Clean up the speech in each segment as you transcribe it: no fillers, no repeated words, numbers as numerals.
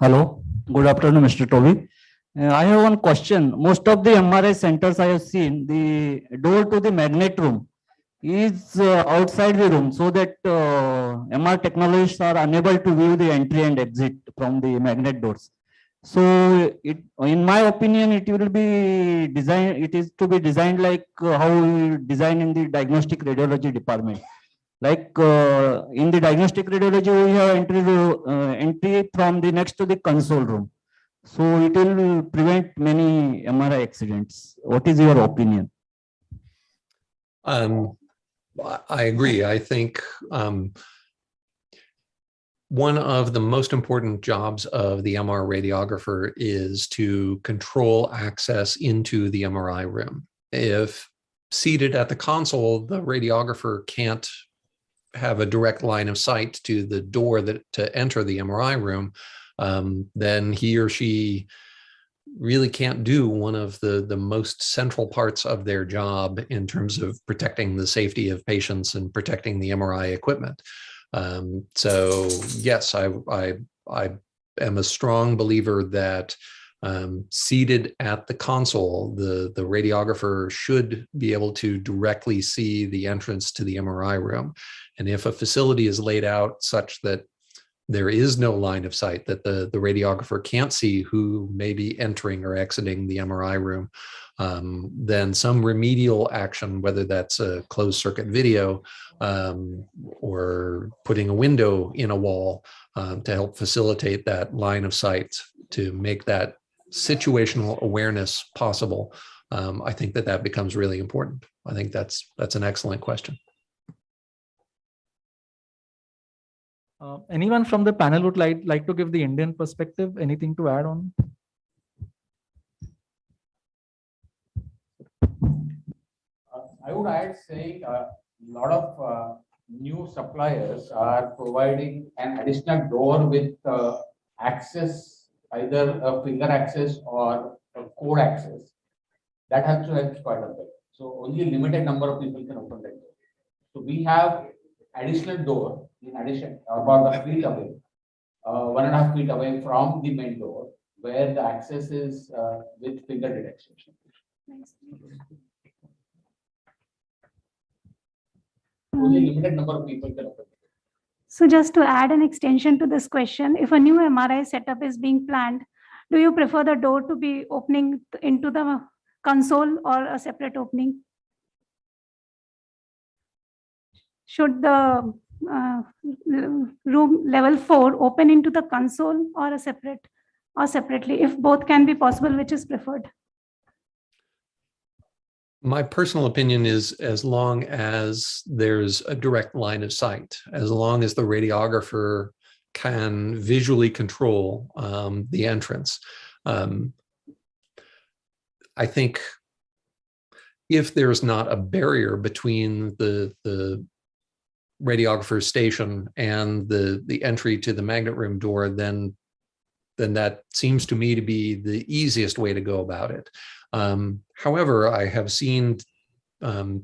Hello, good afternoon, Mr. Toby. I have one question. Most of the MRI centers I have seen, the door to the magnet room is outside the room so that MR technologists are unable to view the entry and exit from the magnet doors. So, in my opinion, it will be designed, it is to be designed like how we design in the diagnostic radiology department. Like in the diagnostic radiology, we have entry from the next to the console room. So it will prevent many MRI accidents. What is your opinion? I agree. I think one of the most important jobs of the MR radiographer is to control access into the MRI room. If seated at the console, the radiographer can't have a direct line of sight to the door to enter the MRI room, then he or she really can't do one of the most central parts of their job in terms of protecting the safety of patients and protecting the MRI equipment. So yes, I am a strong believer that seated at the console, the radiographer should be able to directly see the entrance to the MRI room. And if a facility is laid out such that there is no line of sight, that the radiographer can't see who may be entering or exiting the MRI room, then some remedial action, whether that's a closed circuit video or putting a window in a wall to help facilitate that line of sight, to make that situational awareness possible, I think that becomes really important. I think that's an excellent question. Anyone from the panel would like to give the Indian perspective? Anything to add on? I would add saying a lot of new suppliers are providing an additional door with access, either a finger access or a code access. That also helps quite a bit. So only a limited number of people can open that door. So we have additional door in addition, about a feet away, 1.5 feet away from the main door, where the access is with finger detection. Only limited number of people can open. So just to add an extension to this question, if a new MRI setup is being planned, do you prefer the door to be opening into the console or a separate opening? Should the room level 4 open into the console or separately? If both can be possible, which is preferred? My personal opinion is, as long as there's a direct line of sight, as long as the radiographer can visually control the entrance. I think if there's not a barrier between the radiographer's station and the entry to the magnet room door, then that seems to me to be the easiest way to go about it. However, I have seen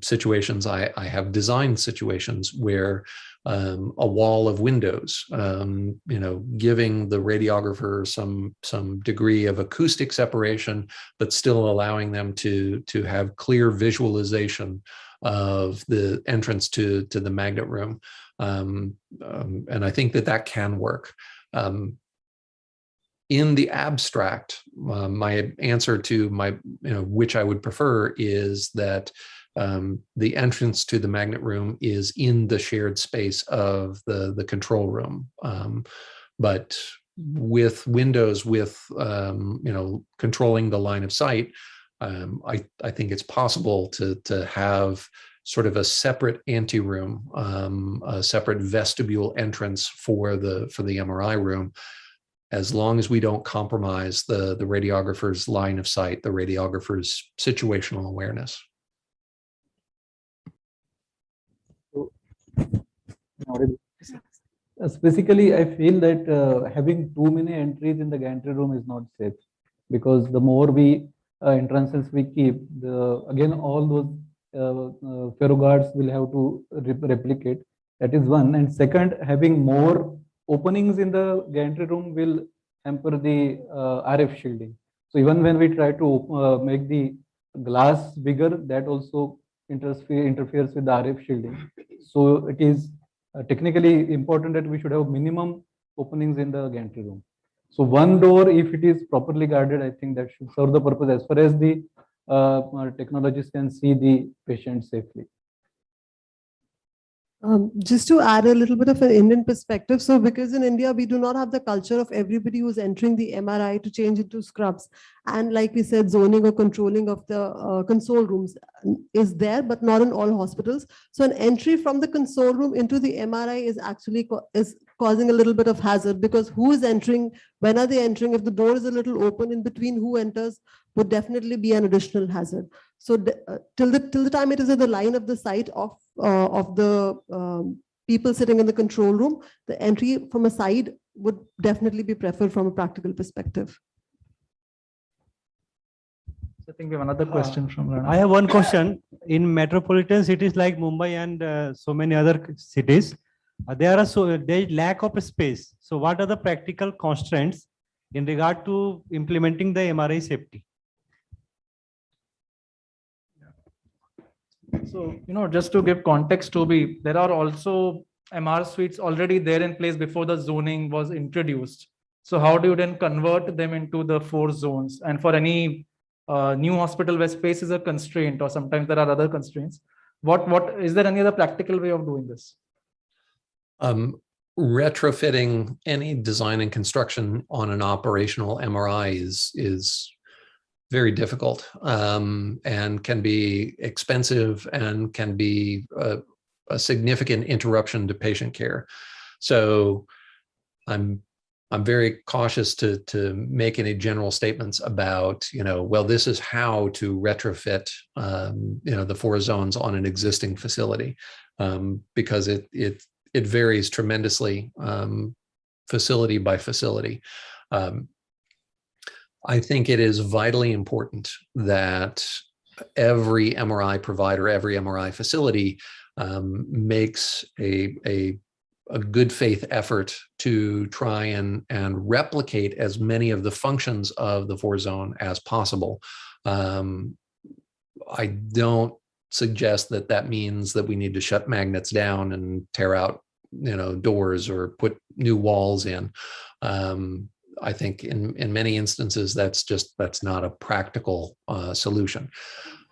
situations, I have designed situations where a wall of windows, giving the radiographer some degree of acoustic separation, but still allowing them to have clear visualization of the entrance to the magnet room. And I think that can work. In the abstract, my answer to which I would prefer is that the entrance to the magnet room is in the shared space of the control room. But with windows, with controlling the line of sight, I think it's possible to have sort of a separate anteroom, a separate vestibule entrance for the MRI room, as long as we don't compromise the radiographer's line of sight, the radiographer's situational awareness. Basically, I feel that having too many entries in the gantry room is not safe, because the more entrances we keep, again all those ferro guards will have to replicate. That is one. And second, having more openings in the gantry room will hamper the RF shielding. So even when we try to make the glass bigger, that also interferes with the RF shielding. So it is technically important that we should have minimum openings in the gantry room. So one door, if it is properly guarded, I think that should serve the purpose as far as the technologists can see the patient safely. Just to add a little bit of an Indian perspective. So because in India, we do not have the culture of everybody who's entering the MRI to change into scrubs. And like we said, zoning or controlling of the console rooms is there, but not in all hospitals. So an entry from the console room into the MRI is actually causing a little bit of hazard, because who is entering, when are they entering? If the door is a little open in between who enters, would definitely be an additional hazard. So till the time it is at the line of the sight of the people sitting in the control room, the entry from a side would definitely be preferred from a practical perspective. I think we have another question from Rana. I have one question. In metropolitan cities like Mumbai and so many other cities, there is lack of space. So what are the practical constraints in regard to implementing the MRI safety? So, just to give context, Toby, there are also MR suites already there in place before the zoning was introduced. So how do you then convert them into the 4 zones? And for any new hospital where space is a constraint, or sometimes there are other constraints, what is there any other practical way of doing this? Retrofitting any design and construction on an operational MRI is very difficult, and can be expensive and can be a significant interruption to patient care. So I'm very cautious to make any general statements about, well, this is how to retrofit, the 4 zones on an existing facility, because it varies tremendously, facility by facility. I think it is vitally important that every MRI provider, every MRI facility makes a good faith effort to try and replicate as many of the functions of the 4 zone as possible. I don't suggest that means that we need to shut magnets down and tear out, doors or put new walls in. I think in many instances, that's not a practical solution.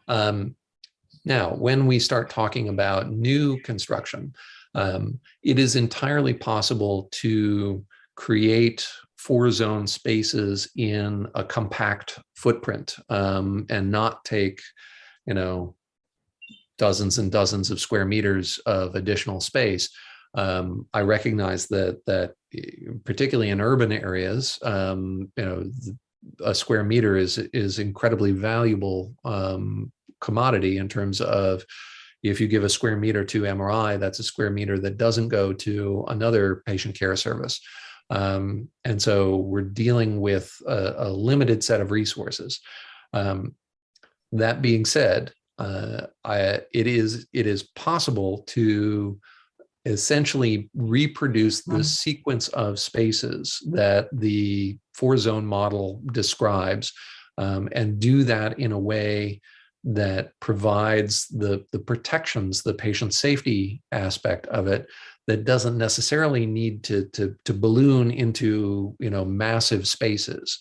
Now, when we start talking about new construction, it is entirely possible to create 4 zone spaces in a compact footprint, and not take, dozens and dozens of square meters of additional space. I recognize that particularly in urban areas, a square meter is incredibly valuable commodity in terms of, if you give a square meter to MRI, that's a square meter that doesn't go to another patient care service. And so we're dealing with a limited set of resources. That being said, it is possible to essentially reproduce the sequence of spaces that the 4 zone model describes, and do that in a way that provides the protections, the patient safety aspect of it, that doesn't necessarily need to balloon into massive spaces.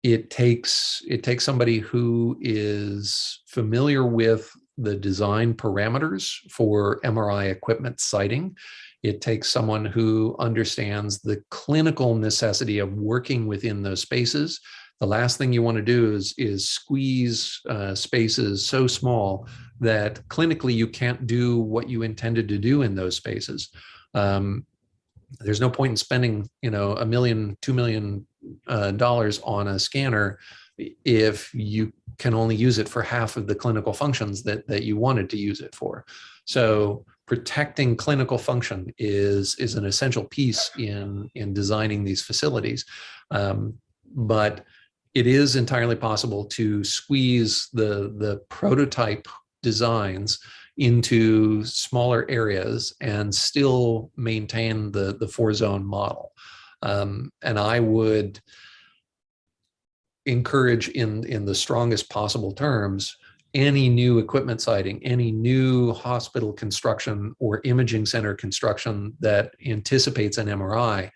It takes somebody who is familiar with the design parameters for MRI equipment siting. It takes someone who understands the clinical necessity of working within those spaces. The last thing you want to do is squeeze spaces so small that clinically you can't do what you intended to do in those spaces. There's no point in spending, $1 million, $2 million on a scanner if you can only use it for half of the clinical functions that you wanted to use it for. So protecting clinical function is an essential piece in designing these facilities. But it is entirely possible to squeeze the prototype designs into smaller areas and still maintain the 4-zone model. And I would encourage in the strongest possible terms, any new equipment siting, any new hospital construction or imaging center construction that anticipates an MRI,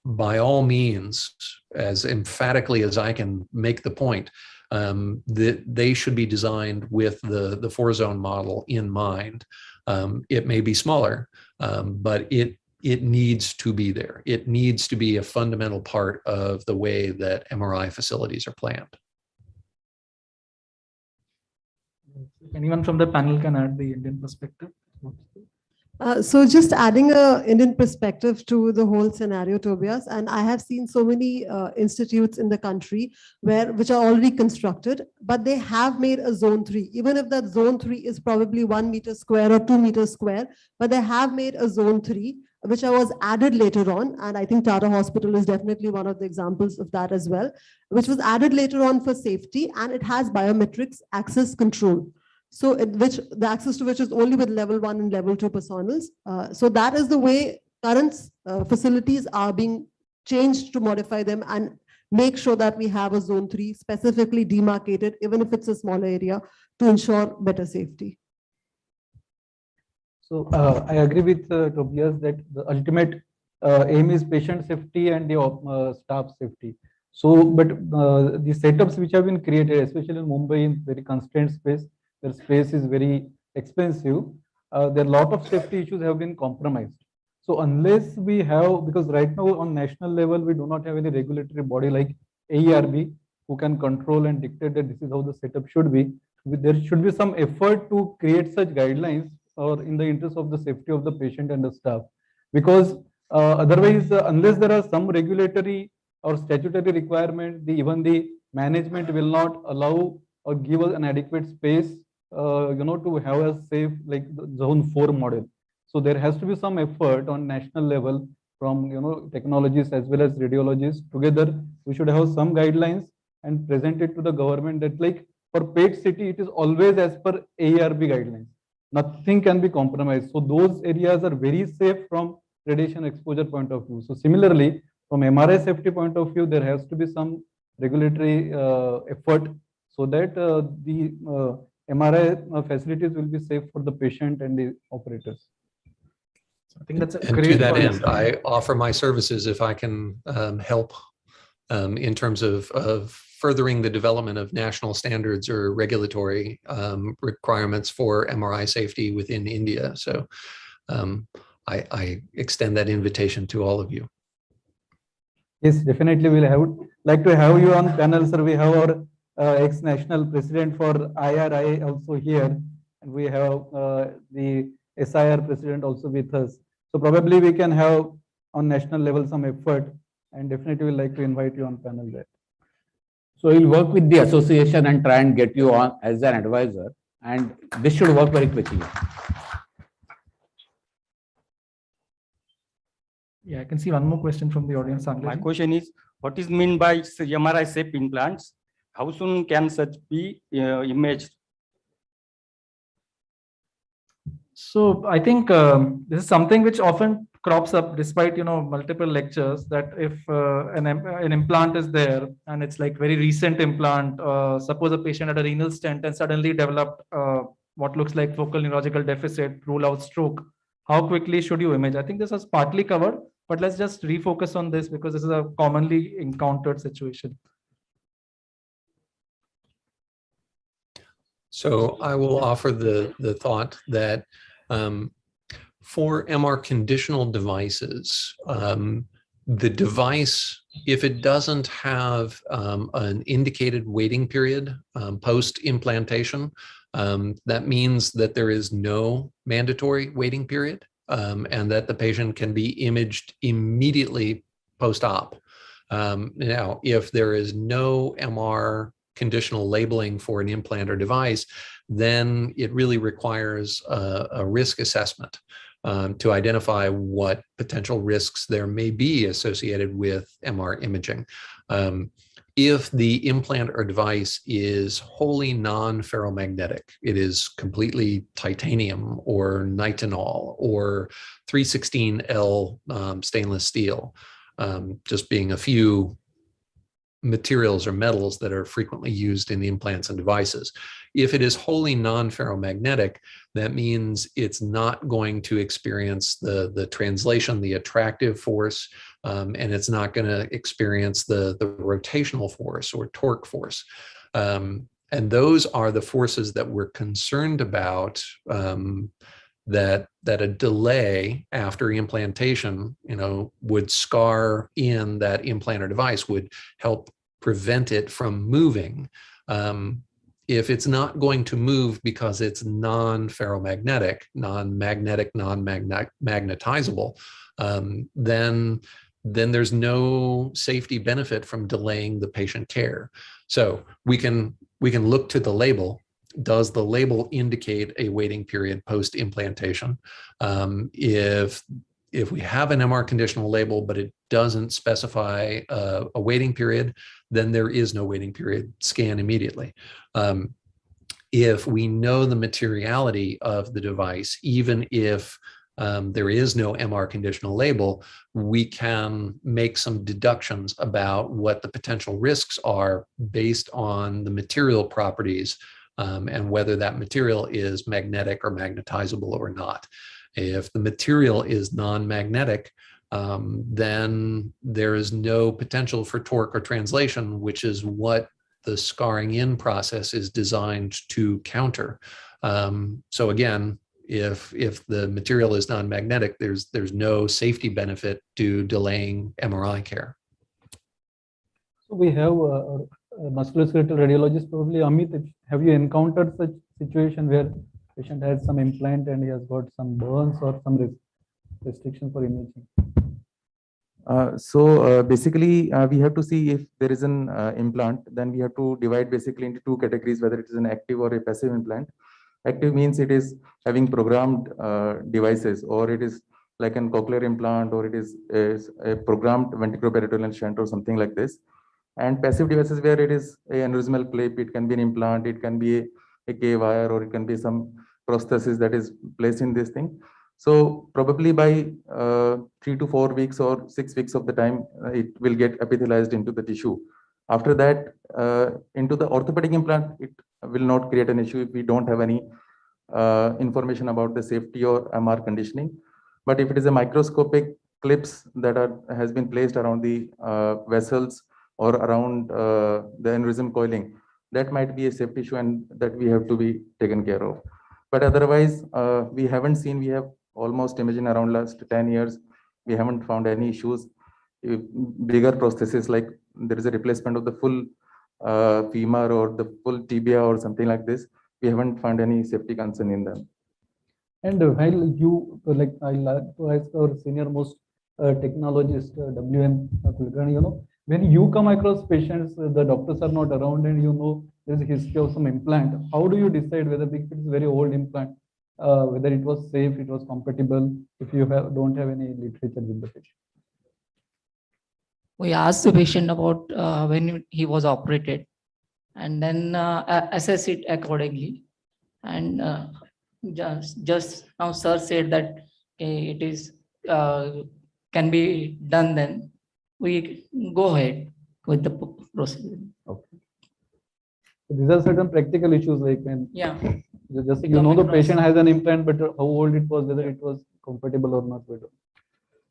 by all means, as emphatically as I can make the point, that they should be designed with the 4-zone model in mind. It may be smaller, but it needs to be there. It needs to be a fundamental part of the way that MRI facilities are planned. If anyone from the panel can add the Indian perspective. So just adding a Indian perspective to the whole scenario, Tobias, and I have seen so many institutes in the country which are already constructed, but they have made a zone 3, even if that zone 3 is probably 1 meter square or 2 meters square, but they have made a zone 3, which was added later on. And I think Tata Hospital is definitely one of the examples of that as well, which was added later on for safety, and it has biometrics access control. So the access to which is only with level 1 and level 2 personals. So that is the way current facilities are being changed to modify them and make sure that we have a zone 3 specifically demarcated, even if it's a smaller area, to ensure better safety. So I agree with Tobias that the ultimate aim is patient safety and the staff safety. So, but the setups which have been created, especially in Mumbai, in very constrained space, their space is very expensive. There are a lot of safety issues have been compromised. So unless we have, because right now on national level, we do not have any regulatory body like AERB who can control and dictate that this is how the setup should be. There should be some effort to create such guidelines or in the interest of the safety of the patient and the staff. Because otherwise, unless there are some regulatory or statutory requirement, even the management will not allow or give us an adequate space to have a safe like the zone 4 model. So there has to be some effort on national level from technologists as well as radiologists together. We should have some guidelines and present it to the government that like for PET city it is always as per AERB guidelines. Nothing can be compromised. So those areas are very safe from radiation exposure point of view. So similarly, from MRI safety point of view, there has to be some regulatory effort so that the MRI facilities will be safe for the patient and the operators. I think that's a And great to that point. end, I offer my services if I can help in terms of furthering the development of national standards or regulatory requirements for MRI safety within India. So I extend that invitation to all of you. Yes, definitely we'll like to have you on panel, sir. We have our ex-national president for IRI also here, and we have the SIR president also with us. So probably we can have on national level some effort, and definitely we'd like to invite you on panel there. So we'll work with the association and try and get you on as an advisor, and this should work very quickly. Yeah, I can see one more question from the audience. My question is, what is meant by MRI safe implants? How soon can such be imaged? So I think this is something which often crops up despite multiple lectures, that if an implant is there and it's like very recent implant, suppose a patient had a renal stent and suddenly developed what looks like focal neurological deficit, rule out stroke, how quickly should you image? I think this was partly covered, but let's just refocus on this because this is a commonly encountered situation. So I will offer the thought that for MR conditional devices, the device, if it doesn't have an indicated waiting period post-implantation, that means that there is no mandatory waiting period and that the patient can be imaged immediately post-op. Now, if there is no MR conditional labeling for an implant or device, then it really requires a risk assessment to identify what potential risks there may be associated with MR imaging. if the implant or device is wholly non-ferromagnetic, it is completely titanium or nitinol or 316L stainless steel, just being a few materials or metals that are frequently used in implants and devices. If it is wholly non-ferromagnetic, that means it's not going to experience the translation, the attractive force, and it's not going to experience the rotational force or torque force. And those are the forces that we're concerned about, that a delay after implantation, would scar in that implant or device, would help prevent it from moving. If it's not going to move because it's non-ferromagnetic, non-magnetizable, then there's no safety benefit from delaying the patient care. So we can look to the label. Does the label indicate a waiting period post-implantation? If we have an MR conditional label, but it doesn't specify a waiting period, then there is no waiting period. Scan immediately. If we know the materiality of the device, even if there is no MR conditional label, we can make some deductions about what the potential risks are based on the material properties, and whether that material is magnetic or magnetizable or not. If the material is non-magnetic, then there is no potential for torque or translation, which is what the scarring in process is designed to counter. So again, if the material is non-magnetic, there's no safety benefit to delaying MRI care. So we have a musculoskeletal radiologist, probably Amit. Have you encountered such situation where patient has some implant and he has got some burns or some restriction for imaging? Basically, we have to see if there is an implant, then we have to divide basically into two categories, whether it is an active or a passive implant. Active means it is having programmed devices, or it is like an cochlear implant, or it is a programmed ventriculoperitoneal shunt or something like this. And passive devices where it is a aneurysmal clip, it can be an implant, it can be a K-wire, or it can be some prosthesis that is placed in this thing. So probably by 3 to 4 weeks or 6 weeks of the time, it will get epithelialized into the tissue. After that, into the orthopedic implant, it will not create an issue if we don't have any information about the safety or MR conditioning. But if it is a microscopic clips that has been placed around the vessels or around the aneurysm coiling, that might be a safety issue and that we have to be taken care of. But otherwise, we haven't seen, we have almost imaging around last 10 years, we haven't found any issues. Bigger prosthesis, like there is a replacement of the full femur or the full tibia or something like this, we haven't found any safety concern in them. And while you, like, I like to ask our senior most technologist, WM Kulkarni, when you come across patients, the doctors are not around and there's a history of some implant, how do you decide whether if it's very old implant, whether it was safe, it was compatible, if you don't have any literature with the patient? We asked the patient about when he was operated, and then assess it accordingly. And just now, sir said that it is can be done. Then we go ahead with the procedure. Okay. So these are certain practical issues, like when just the patient has an implant, but how old it was, whether it was compatible or not.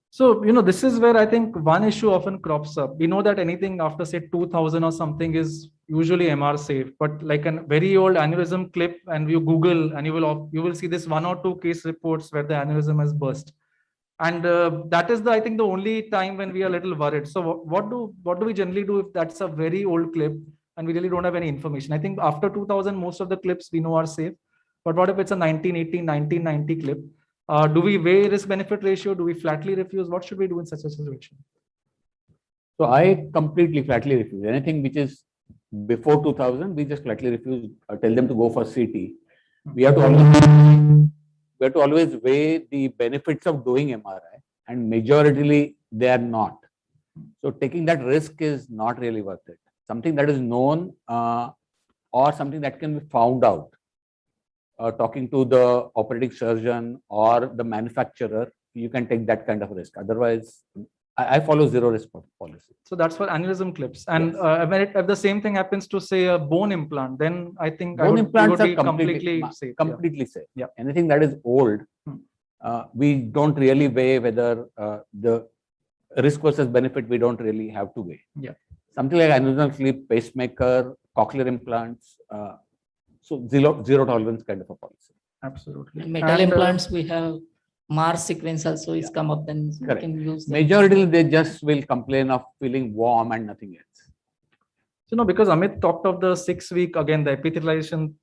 So, this is where I think one issue often crops up. We know that anything after say 2000 or something is usually MR safe, but like a very old aneurysm clip, and you Google and you will see this 1 or 2 case reports where the aneurysm has burst. And that is I think the only time when we are a little worried. So what do we generally do if that's a very old clip and we really don't have any information? I think after 2000, most of the clips we know are safe. But what if it's a 1980, 1990 clip? Do we weigh risk-benefit ratio? Do we flatly refuse? What should we do in such a situation? So I completely flatly refuse. Anything which is before 2000, we just flatly refuse. Tell them to go for CT. We have to always weigh the benefits of doing MRI, and majorly they are not. So taking that risk is not really worth it. something that is known or something that can be found out. Talking to the operating surgeon or the manufacturer, you can take that kind of risk. Otherwise, I follow zero risk policy. So that's for aneurysm clips. And Yes. when if the same thing happens to say a bone implant, then I think Bone we implants would are be completely safe. Yeah. completely safe. Yeah. Anything that is old, we don't really weigh whether the risk versus benefit, we don't really have to weigh. Yeah. Something like aneurysm clip, pacemaker, cochlear implants. So zero tolerance kind of a policy. Absolutely. Metal And, implants, we have Mars sequence also is come up, then we Correct. can use them. Majority, they just will complain of feeling warm and nothing else. So no, because Amit talked of the 6 week, again, the epithelialization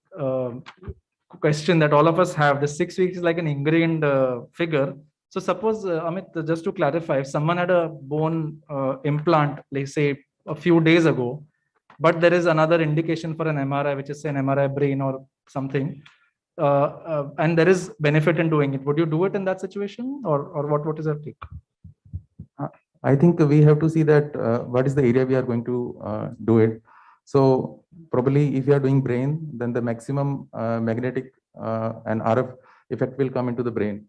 question that all of us have. The 6 weeks is like an ingrained figure. So suppose, Amit, just to clarify, if someone had a bone implant, let's say a few days ago, but there is another indication for an MRI, which is say an MRI brain or something, and there is benefit in doing it, would you do it in that situation, or what is your take? I think we have to see that what is the area we are going to do it. So probably if you are doing brain, then the maximum magnetic and RF effect will come into the brain.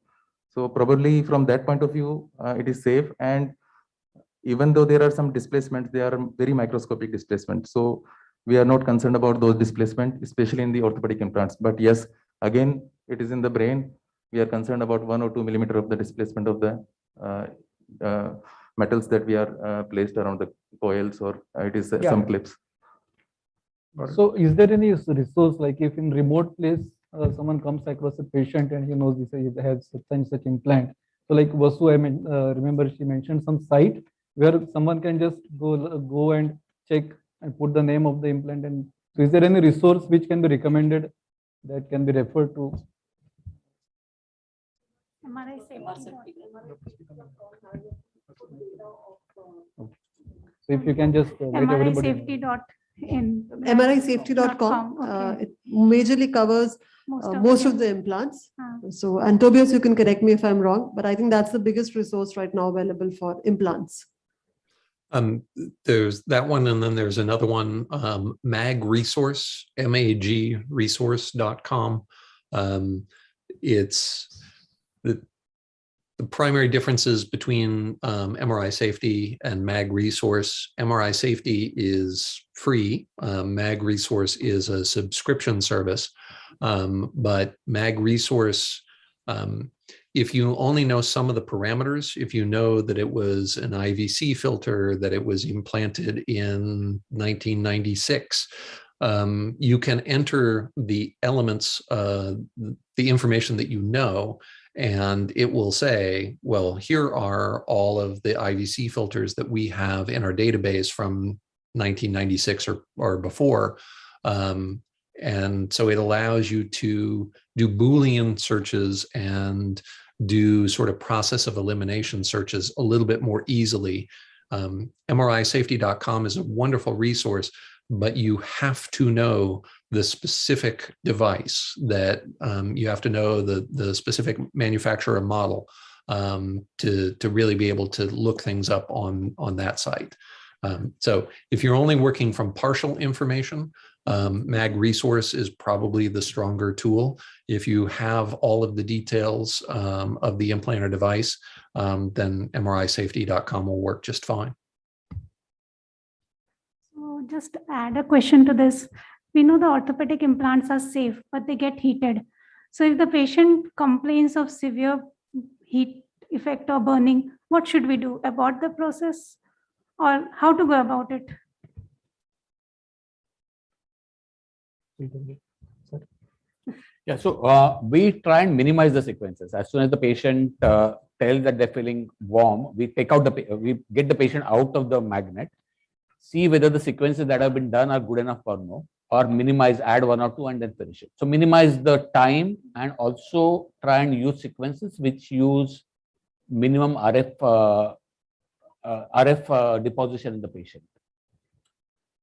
So probably from that point of view, it is safe. And even though there are some displacements, they are very microscopic displacements. So we are not concerned about those displacements, especially in the orthopedic implants. But yes, again, it is in the brain. We are concerned about 1 or 2 millimeter of the displacement of the metals that we are placed around the coils, or it is some clips. So is there any resource, like if in remote place, someone comes across a patient and he knows he has such and such implant. So like Vasu, I mean, remember she mentioned some site where someone can just go and check and put the name of the implant. And so is there any resource which can be recommended that can be referred to? MRI safety. So if you can just let MRI everybody know. safety.in. MRIsafety.com. Okay. It majorly covers most of the implants. So, and Tobias, you can correct me if I'm wrong, but I think that's the biggest resource right now available for implants. There's that one, and then there's another one, MAG Resource, MAG resource.com. It's the primary differences between MRI Safety and MAG Resource. MRI Safety is free. MAG Resource is a subscription service. But MAG Resource, if you only know some of the parameters, if you know that it was an IVC filter, that it was implanted in 1996, you can enter the elements, the information that you know, and it will say, well, here are all of the IVC filters that we have in our database from 1996 or before. And so it allows you to do Boolean searches and do sort of process of elimination searches a little bit more easily. MRIsafety.com is a wonderful resource, but you have to know the specific device, that you have to know the specific manufacturer model to really be able to look things up on that site. So if you're only working from partial information, MAG Resource is probably the stronger tool. If you have all of the details of the implant or device, then MRIsafety.com will work just fine. So just add a question to this. We know the orthopedic implants are safe, but they get heated. So if the patient complains of severe heat effect or burning, what should we do? Abort the process, or how to go about it? Yeah, so we try and minimize the sequences. As soon as the patient tells that they're feeling warm, we get the patient out of the magnet, see whether the sequences that have been done are good enough or no, or minimize, add 1 or 2 and then finish it. So minimize the time, and also try and use sequences which use minimum RF deposition in the patient.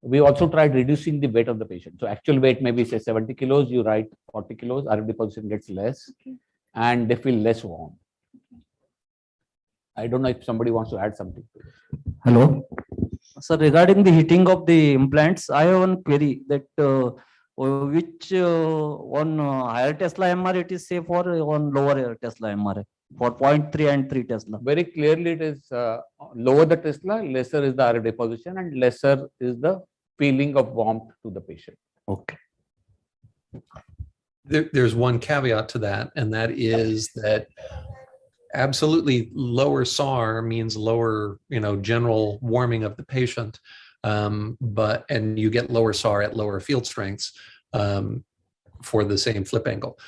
We also tried reducing the weight of the patient. So actual weight maybe say 70 kilos, you write 40 kilos, RF deposition gets less, and they feel less warm. I don't know if somebody wants to add something to this. Hello. So regarding the heating of the implants, I have one query that which on higher Tesla MR it is safe or on lower Tesla MR for 0.3 and 3 Tesla? Very clearly, it is lower the Tesla, lesser is the RF deposition, and lesser is the feeling of warmth to the patient. Okay. There's one caveat to that, and that is that absolutely lower SAR means lower, general warming of the patient, and you get lower SAR at lower field strengths for the same flip angle.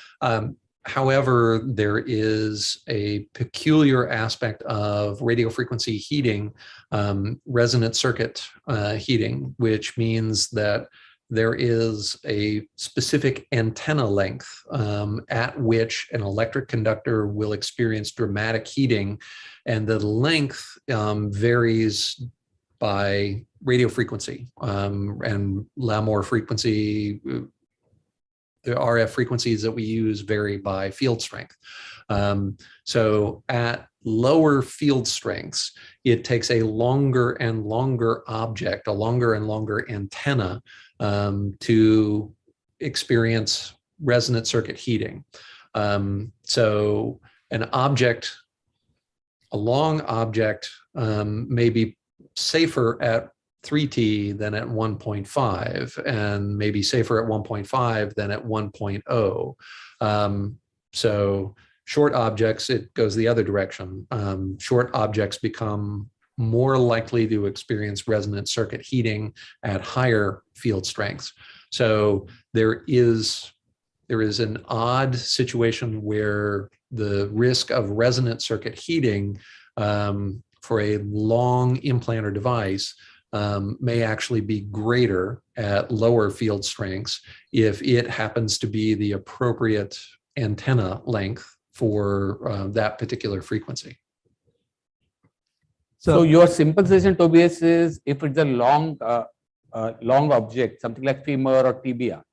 However, there is a peculiar aspect of radiofrequency heating, resonant circuit heating, which means that there is a specific antenna length at which an electric conductor will experience dramatic heating, and the length varies by radio frequency and Lamore frequency. The RF frequencies that we use vary by field strength. So at lower field strengths, it takes a longer and longer object, a longer and longer antenna to experience resonant circuit heating. So an object, a long object may be safer at 3T than at 1.5, and maybe safer at 1.5 than at 1.0. So short objects, it goes the other direction. Short objects become more likely to experience resonant circuit heating at higher field strengths. So there is an odd situation where the risk of resonant circuit heating for a long implanter device may actually be greater at lower field strengths if it happens to be the appropriate antenna length for that particular frequency. So your simple suggestion, Tobias, is if it's a long object, something like femur or tibia,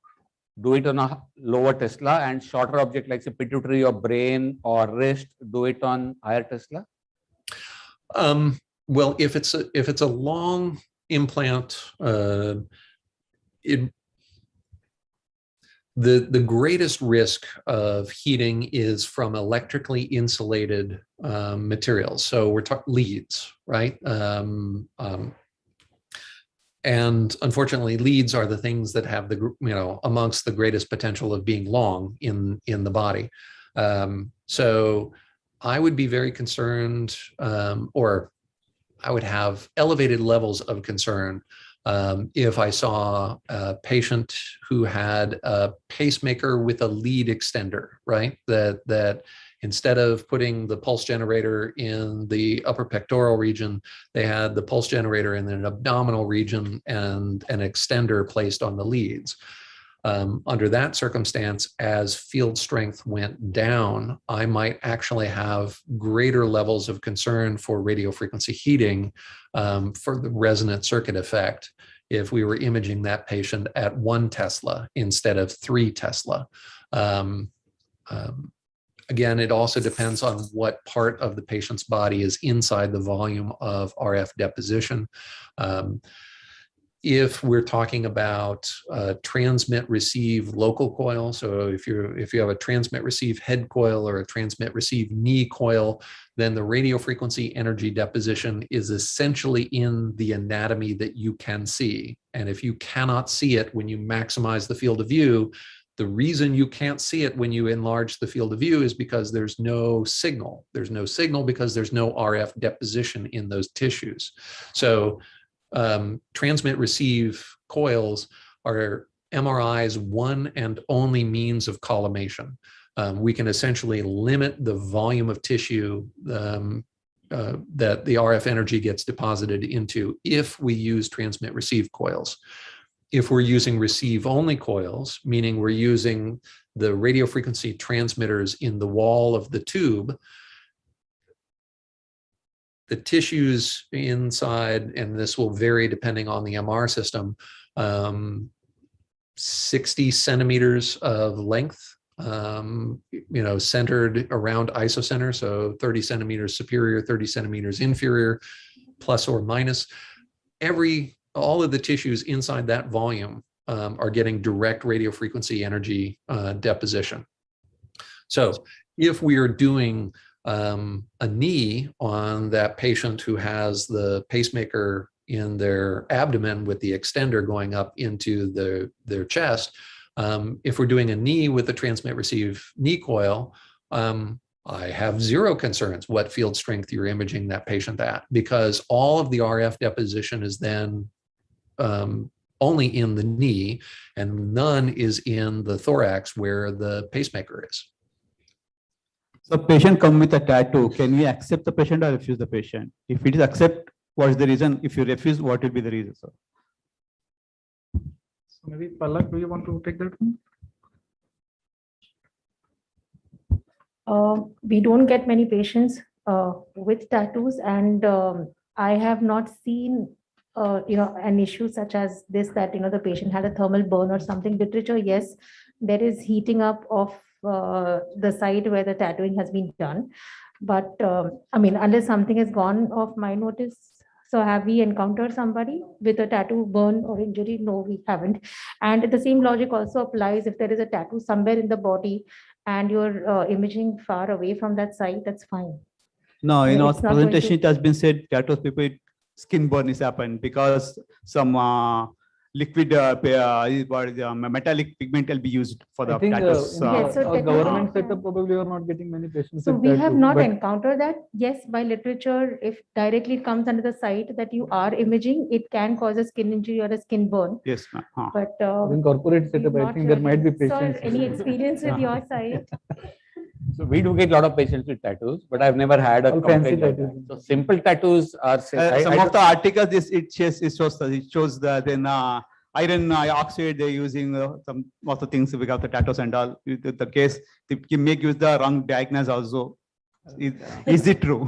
do it on a lower Tesla, and shorter object like say pituitary or brain or wrist, do it on higher Tesla? Well, if it's a long implant, the greatest risk of heating is from electrically insulated materials. So we're talking leads, right? And unfortunately, leads are the things that have amongst the greatest potential of being long in the body. So I would be very concerned, or I would have elevated levels of concern if I saw a patient who had a pacemaker with a lead extender, right? That instead of putting the pulse generator in the upper pectoral region, they had the pulse generator in an abdominal region and an extender placed on the leads. Under that circumstance, as field strength went down, I might actually have greater levels of concern for radiofrequency heating for the resonant circuit effect if we were imaging that patient at 1 Tesla instead of 3 Tesla. Again, it also depends on what part of the patient's body is inside the volume of RF deposition. If we're talking about transmit receive local coil, so if you have a transmit receive head coil or a transmit receive knee coil, then the radiofrequency energy deposition is essentially in the anatomy that you can see. And if you cannot see it when you maximize the field of view, the reason you can't see it when you enlarge the field of view is because there's no signal. There's no signal because there's no RF deposition in those tissues. So transmit receive coils are MRI's one and only means of collimation. We can essentially limit the volume of tissue that the RF energy gets deposited into if we use transmit receive coils. If we're using receive only coils, meaning we're using the radiofrequency transmitters in the wall of the tube, the tissues inside, and this will vary depending on the MR system, 60 centimeters of length, centered around isocenter, so 30 centimeters superior, 30 centimeters inferior, plus or minus. all of the tissues inside that volume are getting direct radiofrequency energy deposition. So if we are doing a knee on that patient who has the pacemaker in their abdomen with the extender going up into their chest, if we're doing a knee with the transmit receive knee coil, I have zero concerns what field strength you're imaging that patient at, because all of the RF deposition is then only in the knee and none is in the thorax where the pacemaker is. So patient come with a tattoo, can we accept the patient or refuse the patient? If it is accept, what is the reason? If you refuse, what will be the reason, sir? So maybe Palak, do you want to take that one? We don't get many patients with tattoos, and I have not seen an issue such as this, that the patient had a thermal burn or something. Literature, yes, there is heating up of the site where the tattooing has been done, but I mean, unless something has gone off my notice. So have we encountered somebody with a tattoo burn or injury? No, we haven't. And the same logic also applies if there is a tattoo somewhere in the body and you're imaging far away from that site, that's fine. No, in our It's not going presentation, to- it has been said tattoos people skin burn is happened because some liquid metallic pigment will be used for the I think tattoos. in Yes, so our technically, government yeah. setup, probably you are not getting many patients. So with we have tattoo, not but- encountered that. Yes, by literature, if directly it comes under the site that you are imaging, it can cause a skin injury or a skin burn. Yes, ma'am. But In corporate setup, I not think there might be really. Sir, patients. any experience with your site? So we do get a lot of patients with tattoos, but I've never had a All fancy complaint like that. tattoos. So simple tattoos are Some of the articles, it shows that in iron oxide, they're using some of the things because of the tattoos and all. The case, they make use the wrong diagnosis also. Is it true?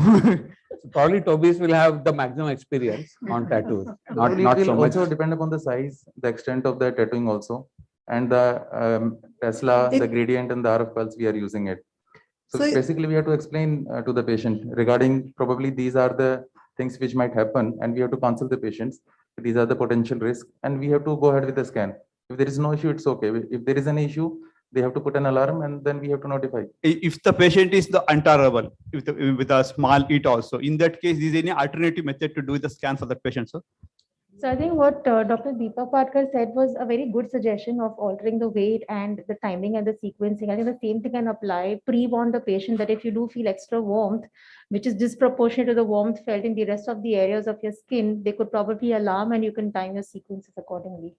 probably Toby's will have the maximum experience on tattoos, not Probably it will so much. also depend upon the size, the extent of the tattooing also, and the Tesla, the gradient and the RF pulse we are using it. So So it- basically we have to explain to the patient regarding probably these are the things which might happen, and we have to consult the patients. These are the potential risks, and we have to go ahead with the scan. If there is no issue, it's okay. If there is an issue, they have to put an alarm and then we have to notify. If the patient is the intolerable with a small EAT also, in that case, is there any alternative method to do the scan for that patient, sir? So I think what Dr. Deepak Patkar said was a very good suggestion of altering the weight and the timing and the sequencing. I think the same thing can apply. Pre-warn the patient that if you do feel extra warmth, which is disproportionate to the warmth felt in the rest of the areas of your skin, they could probably alarm and you can time your sequences accordingly.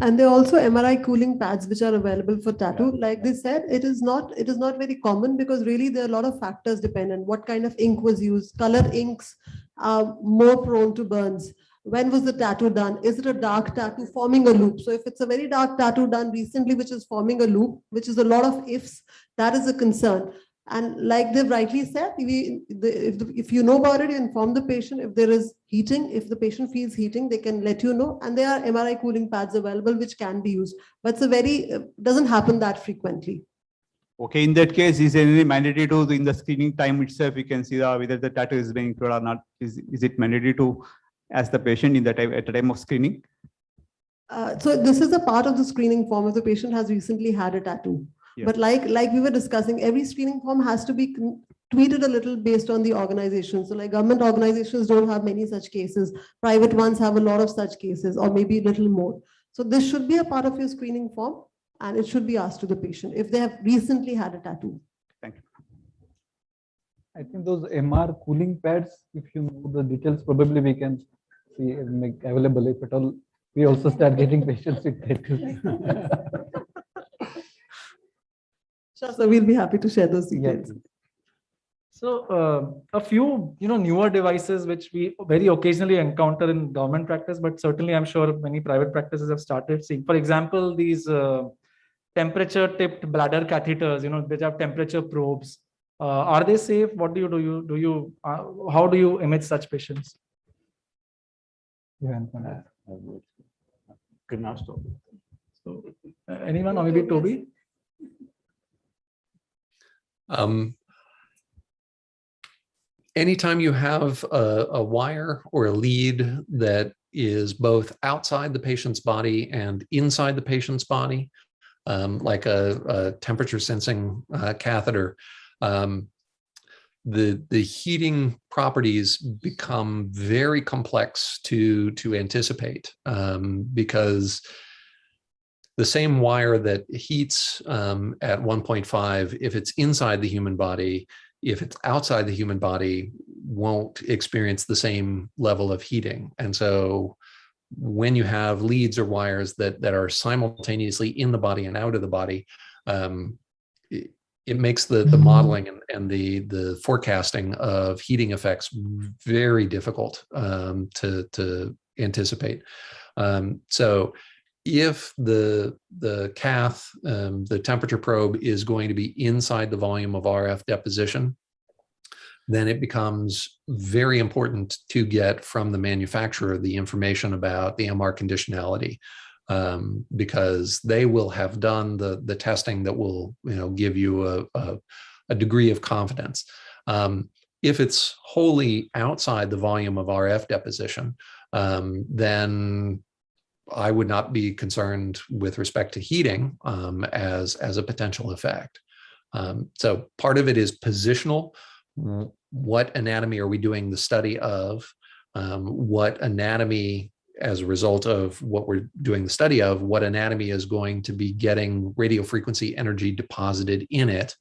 And there are also MRI cooling pads which are available for tattoo. Like they said, it is not very common because really there are a lot of factors dependent. What kind of ink was used? Color inks are more prone to burns. When was the tattoo done? Is it a dark tattoo forming a loop? So if it's a very dark tattoo done recently, which is forming a loop, which is a lot of ifs, that is a concern. And like they've rightly said, if you know about it, you inform the patient. If there is heating, if the patient feels heating, they can let you know. And there are MRI cooling pads available, which can be used. But it's doesn't happen that frequently. Okay, in that case, is there any mandatory to in the screening time itself, we can see whether the tattoo is being included or not? Is it mandatory to ask the patient in the time at the time of screening? So this is a part of the screening form if the patient has recently had a tattoo. Yeah. But like we were discussing, every screening form has to be tweeted a little based on the organization. So like government organizations don't have many such cases. Private ones have a lot of such cases or maybe a little more. So this should be a part of your screening form and it should be asked to the patient if they have recently had a tattoo. Thank you. I think those MR cooling pads, if you know the details, probably we can see and make available if at all. We also start getting patients with tattoos. Sure, so we'll be happy to share those details. So a few newer devices which we very occasionally encounter in government practice, but certainly I'm sure many private practices have started seeing. For example, these temperature tipped bladder catheters, which have temperature probes. Are they safe? What do you how do you image such patients? So anyone or maybe Toby? Anytime you have a wire or a lead that is both outside the patient's body and inside the patient's body, like a temperature sensing catheter. The heating properties become very complex to anticipate, because the same wire that heats at 1.5, if it's inside the human body, if it's outside the human body, won't experience the same level of heating. And so when you have leads or wires that are simultaneously in the body and out of the body, it makes the modeling and the forecasting of heating effects very difficult to anticipate. So if the cath, the temperature probe, is going to be inside the volume of RF deposition, then it becomes very important to get from the manufacturer the information about the MR conditionality, because they will have done the testing that will, give you a degree of confidence. If it's wholly outside the volume of RF deposition, then I would not be concerned with respect to heating as a potential effect. So part of it is positional. What anatomy are we doing the study of? What anatomy, as a result of what we're doing the study of, what anatomy is going to be getting radio frequency energy deposited in it?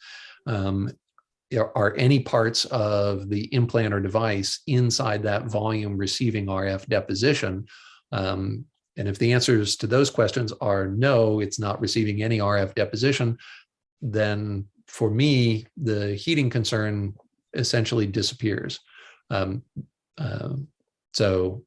Are any parts of the implant or device inside that volume receiving RF deposition? And if the answers to those questions are no, it's not receiving any RF deposition, then for me, the heating concern essentially disappears. So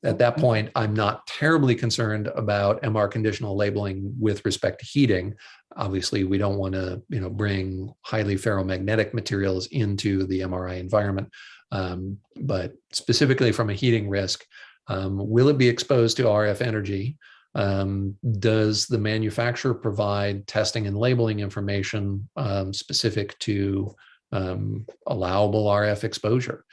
at that point, I'm not terribly concerned about MR conditional labeling with respect to heating. Obviously, we don't want to, bring highly ferromagnetic materials into the MRI environment. But specifically from a heating risk, will it be exposed to RF energy? Does the manufacturer provide testing and labeling information specific to allowable RF exposure?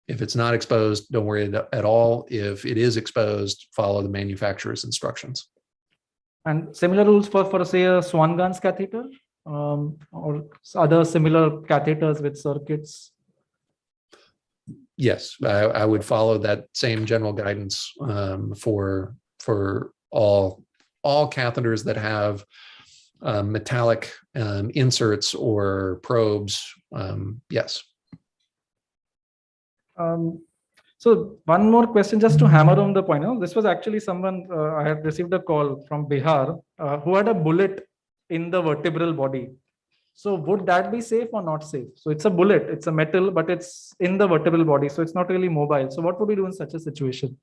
If it's not exposed, don't worry at all. If it is exposed, follow the manufacturer's instructions. And similar rules for say a Swan-Ganz catheter or other similar catheters with circuits? Yes, I would follow that same general guidance for all catheters that have metallic inserts or probes. Yes. So one more question, just to hammer on the point. This was actually someone, I had received a call from Bihar who had a bullet in the vertebral body. So would that be safe or not safe? So it's a bullet, it's a metal, but it's in the vertebral body, so it's not really mobile. So what would we do in such a situation?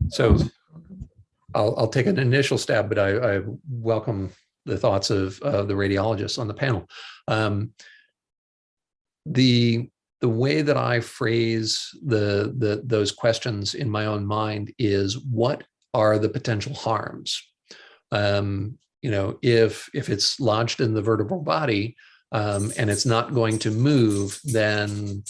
So I'll take an initial stab, but I welcome the thoughts of the radiologists on the panel. The way that I phrase those questions in my own mind is, what are the potential harms? If it's lodged in the vertebral body and it's not going to move, then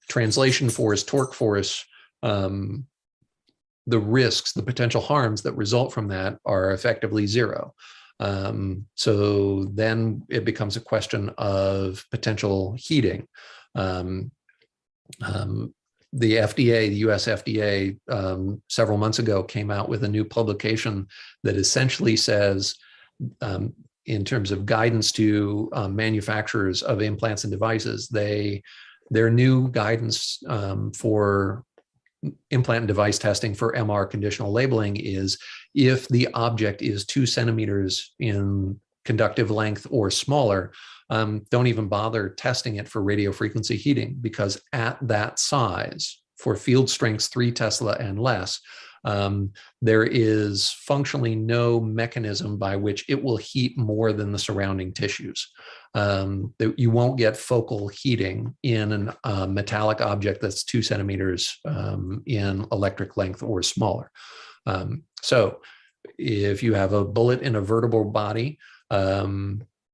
translation force, torque force, the risks, the potential harms that result from that are effectively zero. So then it becomes a question of potential heating. The FDA, the US FDA, several months ago came out with a new publication that essentially says, in terms of guidance to manufacturers of implants and devices, their new guidance for implant and device testing for MR conditional labeling is, if the object is 2 centimeters in conductive length or smaller, don't even bother testing it for radio frequency heating, because at that size, for field strengths 3 Tesla and less, there is functionally no mechanism by which it will heat more than the surrounding tissues. You won't get focal heating in a metallic object that's 2 centimeters in electric length or smaller. So if you have a bullet in a vertebral body,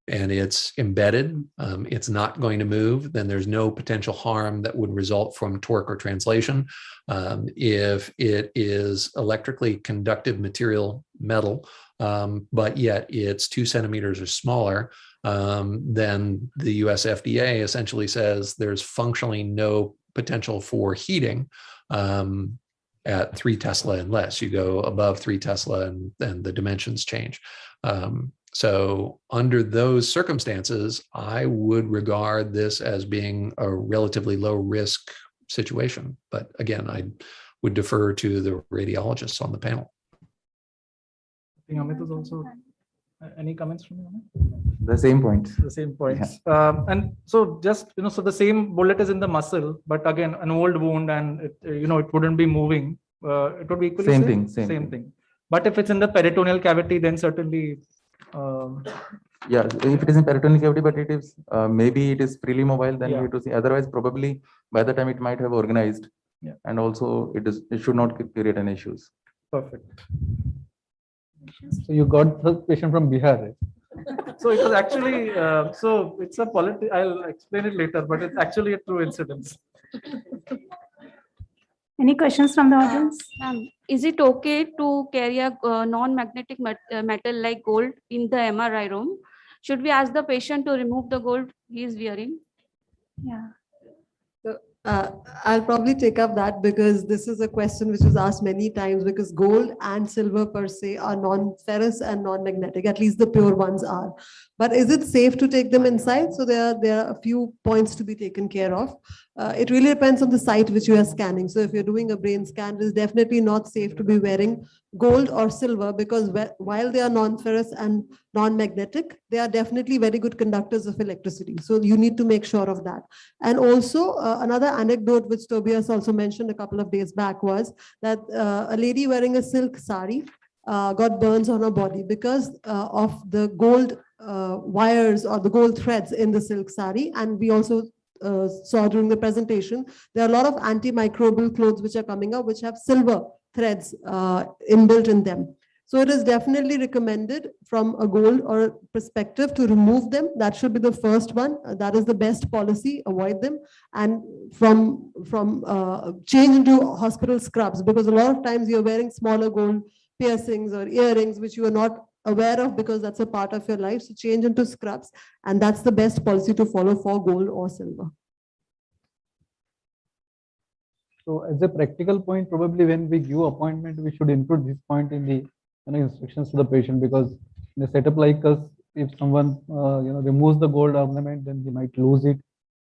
and it's embedded, it's not going to move, then there's no potential harm that would result from torque or translation. If it is electrically conductive material, metal, but yet it's 2 centimeters or smaller, then the US FDA essentially says there's functionally no potential for heating at 3 Tesla and less. You go above 3 Tesla and then the dimensions change. So under those circumstances, I would regard this as being a relatively low risk situation. But again, I would defer to the radiologists on the panel. I think Amit is also, any comments from you, Amit? The same points. The same points. And so just, so the same bullet is in the muscle, but again, an old wound and it, it wouldn't be moving. It would be equally Same safe? thing, Same thing. But if it's in the peritoneal cavity, then certainly. Yeah, if it is in peritoneal cavity, but it is maybe it is freely mobile, then Yeah. we have to see. Otherwise, probably by the time it might have organized, Yeah. and also it should not create any issues. Perfect. So you got the question from Bihar, right? So it was actually, so it's a I'll explain it later, but it's actually a true incident. Any questions from the audience? Is it okay to carry a non-magnetic metal like gold in the MRI room? Should we ask the patient to remove the gold he is wearing? Yeah. I'll probably take up that because this is a question which was asked many times, because gold and silver per se are non-ferrous and non-magnetic, at least the pure ones are. But is it safe to take them inside? So there are a few points to be taken care of. It really depends on the site which you are scanning. So if you're doing a brain scan, it is definitely not safe to be wearing gold or silver, because while they are non-ferrous and non-magnetic, they are definitely very good conductors of electricity. So you need to make sure of that. And also another anecdote which Tobias also mentioned a couple of days back was that a lady wearing a silk sari got burns on her body because of the gold wires or the gold threads in the silk sari. And we also saw during the presentation, there are a lot of antimicrobial clothes which are coming up, which have silver threads inbuilt in them. So it is definitely recommended from a goal or perspective to remove them. That should be the first one. That is the best policy, avoid them. And from change into hospital scrubs, because a lot of times you're wearing smaller gold piercings or earrings, which you are not aware of because that's a part of your life. So change into scrubs. And that's the best policy to follow for gold or silver. So as a practical point, probably when we give appointment, we should include this point in the instructions to the patient, because in a setup like us, if someone removes the gold ornament, then he might lose it.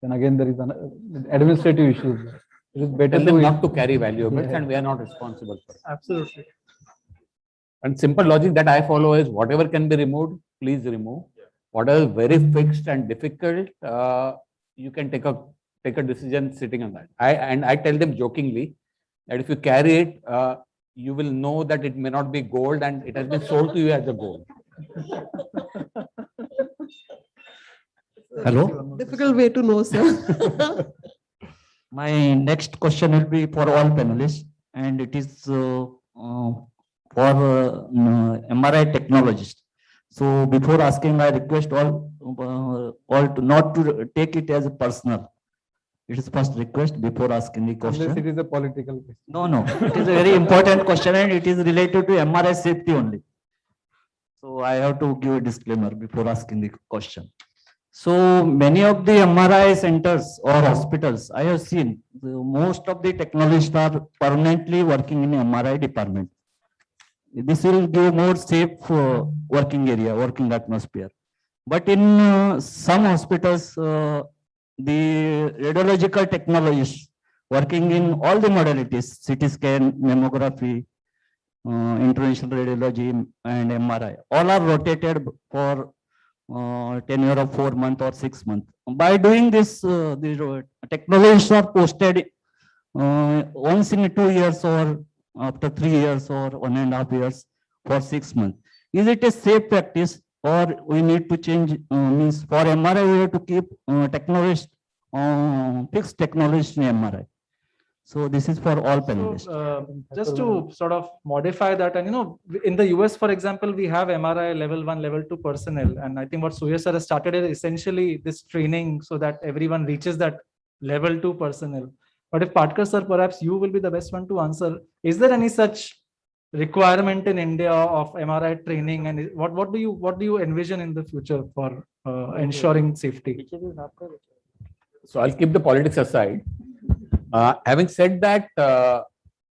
Then again, there is an administrative issue. It is better Tell them not to carry valuables, and we are not responsible for it. Absolutely. And simple logic that I follow is whatever can be removed, please remove. Whatever is very fixed and difficult, you can take a decision sitting on that. I tell them jokingly that if you carry it, you will know that it may not be gold and it has been sold to you as a gold. Hello. Difficult way to know, sir. My next question will be for all panelists, and it is for MRI technologists. So before asking, I request all to not to take it as a personal. It is first request before asking the question. Unless it is a political question. No, it is a very important question and it is related to MRI safety only. So I have to give a disclaimer before asking the question. So many of the MRI centers or hospitals I have seen, most of the technologists are permanently working in MRI department. This will give more safe working area, working atmosphere. But in some hospitals, the radiological technologists working in all the modalities, CT scan, mammography, interventional radiology, and MRI, all are rotated for tenure of 4 months or 6 months. By doing this, the technologists are posted once in 2 years or after 3 years or 1.5 years for 6 months. Is it a safe practice, or we need to change? Means for MRI we have to keep technologists, fixed technologists in MRI. So this is for all So, panelists. just to sort of modify that, and in the US, for example, we have MRI level 1, level 2 personnel, and I think what Surya sir has started is essentially this training so that everyone reaches that level 2 personnel. But if Patkar sir, perhaps you will be the best one to answer. Is there any such requirement in India of MRI training, and what do you envision in the future for ensuring safety? So I'll keep the politics aside. Having said that,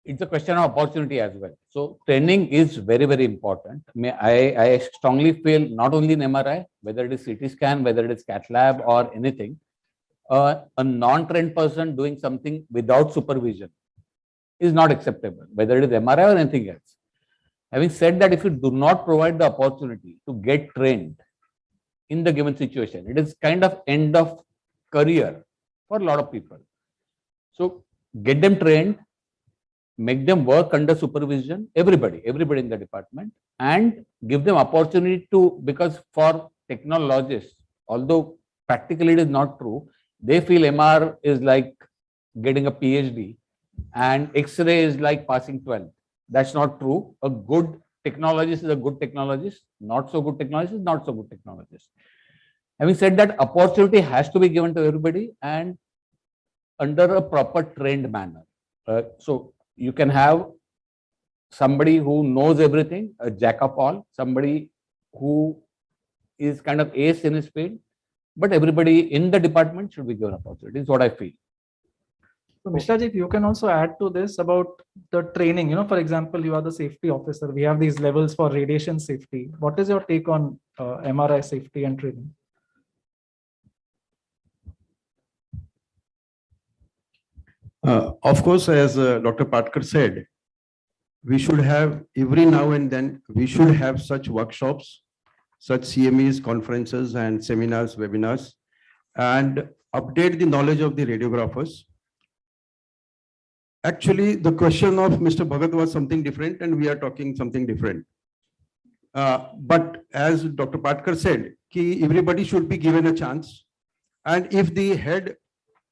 it's a question of opportunity as well. So training is very, very important. I strongly feel not only in MRI, whether it is CT scan, whether it is cath lab or anything, a non-trained person doing something without supervision is not acceptable, whether it is MRI or anything else. Having said that, if you do not provide the opportunity to get trained in the given situation, it is kind of end of career for a lot of people. So get them trained, make them work under supervision, everybody in the department, and give them opportunity to, because for technologists, although practically it is not true, they feel MR is like getting a PhD and X-ray is like passing 12th. That's not true. A good technologist is a good technologist, not so good technologist is not so good technologist. Having said that, opportunity has to be given to everybody and under a proper trained manner. So you can have somebody who knows everything, a jack of all, somebody who is kind of ace in his field, but everybody in the department should be given opportunity, is what I feel. So Mishra ji, you can also add to this about the training. For example, you are the safety officer. We have these levels for radiation safety. What is your take on MRI safety and training? Of course, as Dr. Patkar said, we should have every now and then, we should have such workshops, such CMEs, conferences and seminars, webinars, and update the knowledge of the radiographers. Actually, the question of Mr. Bhagat was something different and we are talking something different. But as Dr. Patkar said, everybody should be given a chance. And if the head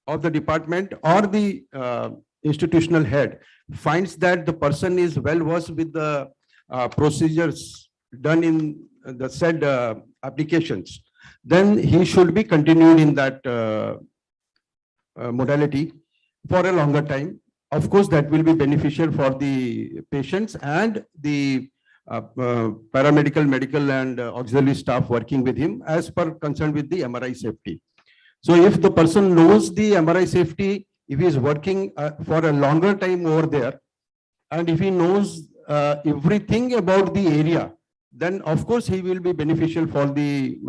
of the department or the institutional head finds that the person is well versed with the procedures done in the said applications, then he should be continued in that modality for a longer time. Of course, that will be beneficial for the patients and the paramedical, medical and auxiliary staff working with him as per concern with the MRI safety. So if the person knows the MRI safety, if he is working for a longer time over there, and if he knows everything about the area, then of course he will be beneficial for the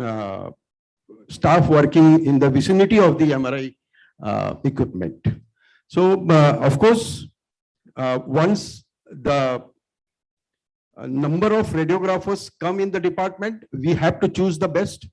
staff working in the vicinity of the MRI equipment. So of course, once the number of radiographers come in the department, we have to choose the best.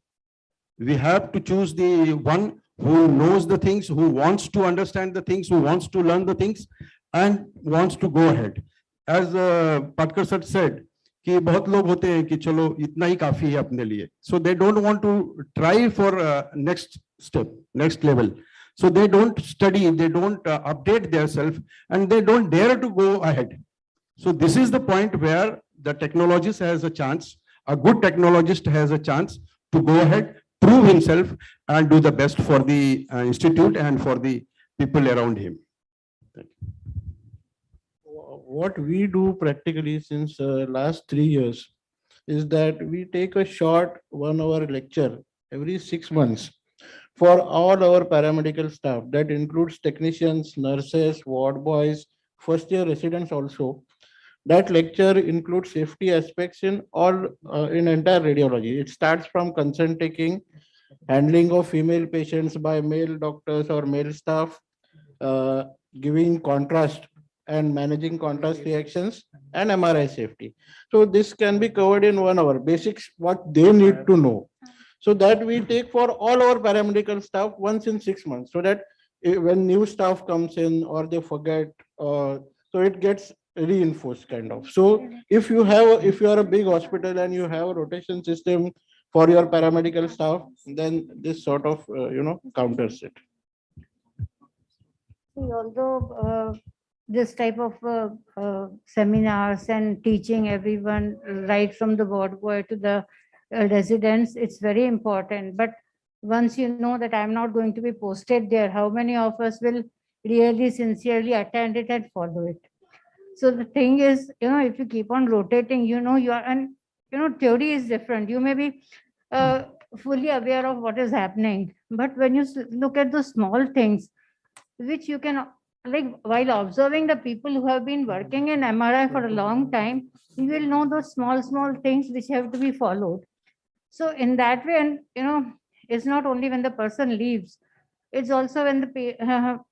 We have to choose the one who knows the things, who wants to understand the things, who wants to learn the things and wants to go ahead. As Patkar sir said, कि बहुत लोग होते हैं कि चलो इतना ही काफी है अपने लिए. So they don't want to try for next step, next level. So they don't study, they don't update themselves and they don't dare to go ahead. So this is the point where the technologist has a chance, a good technologist has a chance to go ahead, prove himself and do the best for the institute and for the people around him. What we do practically since last 3 years is that we take a short 1-hour lecture every 6 months for all our paramedical staff. That includes technicians, nurses, ward boys, first-year residents also. That lecture includes safety aspects in all in entire radiology. It starts from consent taking, handling of female patients by male doctors or male staff, giving contrast and managing contrast reactions, and MRI safety. So this can be covered in 1 hour, basics what they need to know. So that we take for all our paramedical staff once in 6 months, so that when new staff comes in or they forget, so it gets reinforced kind of. So if you are a big hospital and you have a rotation system for your paramedical staff, then this sort of counters it. See, although this type of seminars and teaching everyone right from the ward boy to the residents, it's very important. But once you know that I'm not going to be posted there, how many of us will really sincerely attend it and follow it? So the thing is, if you keep on rotating, you are, and theory is different. You may be fully aware of what is happening, but when you look at the small things, which you can, like while observing the people who have been working in MRI for a long time, you will know those small things which have to be followed. So in that way, and it's not only when the person leaves, it's also when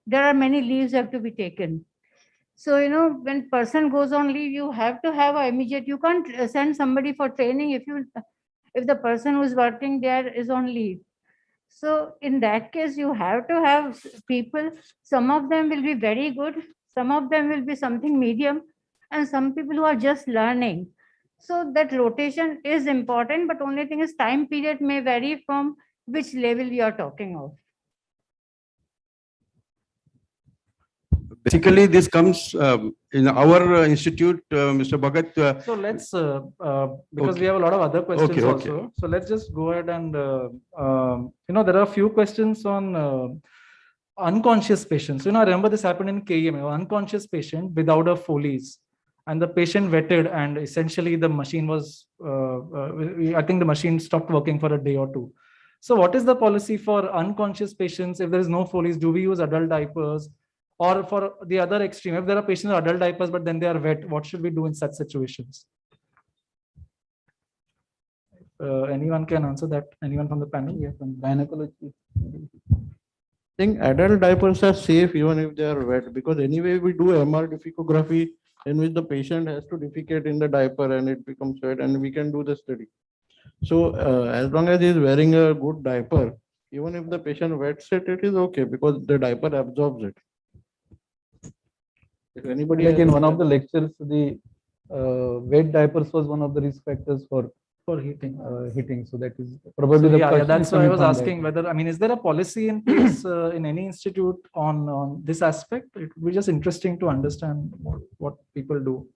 there are many leaves have to be taken. So, when person goes on leave, you have to have an immediate, you can't send somebody for training if the person who's working there is on leave. So in that case, you have to have people, some of them will be very good, some of them will be something medium, and some people who are just learning. So that rotation is important, but only thing is time period may vary from which level you are talking of. Basically, this comes in our institute, Mr. Bhagat. So let's, because we have a lot of other questions also. So let's just go ahead and, there are a few questions on unconscious patients. I remember this happened in KEM, unconscious patient without a Foley's, and the patient wetted, and essentially the machine was, I think the machine stopped working for a day or two. So what is the policy for unconscious patients? If there is no Foley's, do we use adult diapers? Or for the other extreme, if there are patients with adult diapers, but then they are wet, what should we do in such situations? Anyone can answer that? Anyone from the panel? Yeah, from gynecology. I think adult diapers are safe even if they are wet, because anyway we do MR defecography in which the patient has to defecate in the diaper and it becomes wet, and we can do the study. So as long as he is wearing a good diaper, even if the patient wets it, it is okay because the diaper absorbs it. If anybody like in one of the lectures, the wet diapers was one of the risk factors for heating. Heating. So that is probably So, the yeah, that's why I was coming from asking that. whether, is there a policy in place in any institute on this aspect? It would be just interesting to understand what people do.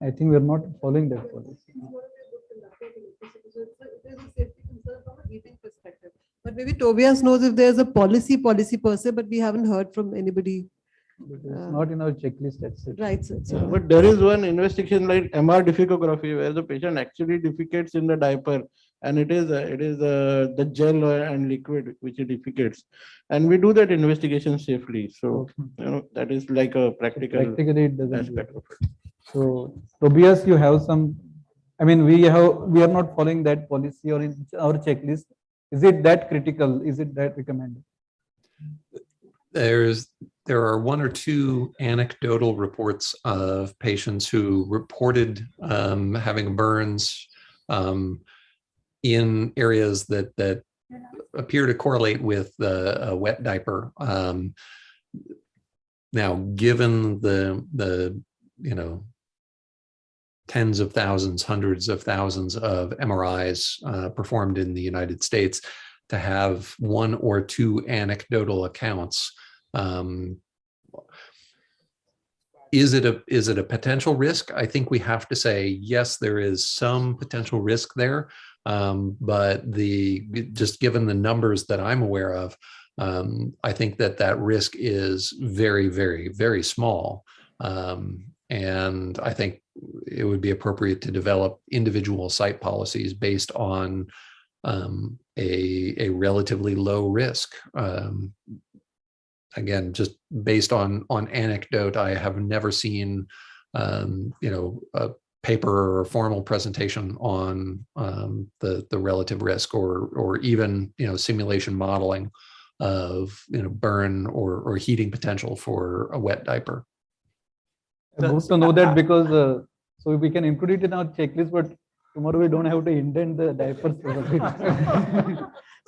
I think we're not following that policy. But maybe Tobias knows if there's a policy per se, but we haven't heard from anybody. It's not in our checklist. That's it. Right. So but there is one investigation like MR defecography where the patient actually defecates in the diaper, and it is the gel and liquid which it defecates, and we do that investigation safely. So that is like a practical Practically, it doesn't. aspect of it. So Tobias, you have some. We are not following that policy or in our checklist. Is it that critical? Is it that recommended? There are one or two anecdotal reports of patients who reported having burns in areas that appear to correlate with a wet diaper. Now, given the tens of thousands, hundreds of thousands of MRIs performed in the United States, to have one or two anecdotal accounts, is it a potential risk? I think we have to say yes, there is some potential risk there, but just given the numbers that I'm aware of, I think that risk is very, very, very small, and I think it would be appropriate to develop individual site policies based on a relatively low risk. Again, just based on anecdote, I have never seen a paper or a formal presentation on the relative risk or even simulation modeling of burn or heating potential for a wet diaper. Good to know that, because so we can include it in our checklist, but tomorrow we don't have to indent the diapers.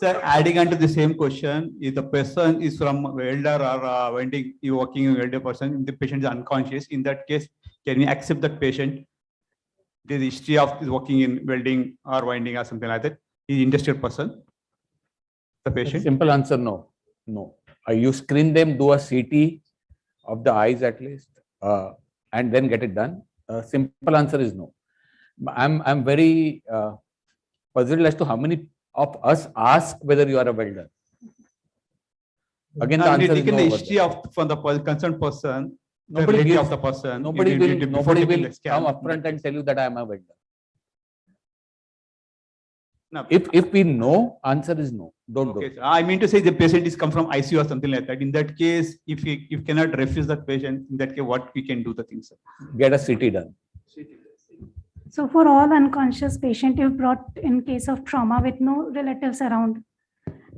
So adding on to the same question, if the person is from welder or vending, you working in welder person, the patient is unconscious. In that case, can we accept that patient? The history of working in welding or winding or something like that. Is industrial person, the patient? Simple answer, no. You screen them, do a CT, of the eyes at least, and then get it done? Simple answer is no. I'm very puzzled as to how many of us ask whether you are a welder. Again, the And answer is taking no. the over history there. of from the concerned person, the Nobody ability gives- of the person. Nobody you- will, you- before nobody taking will the scan. come upfront and tell you that I am a welder. No. If we know, answer is no. Don't Okay, do. sir. I mean to say the patient is come from ICU or something like that. In that case, if you cannot refuse that patient, in that case, what we can do the things, sir? Get a CT done. So for all unconscious patient, if brought in case of trauma with no relatives around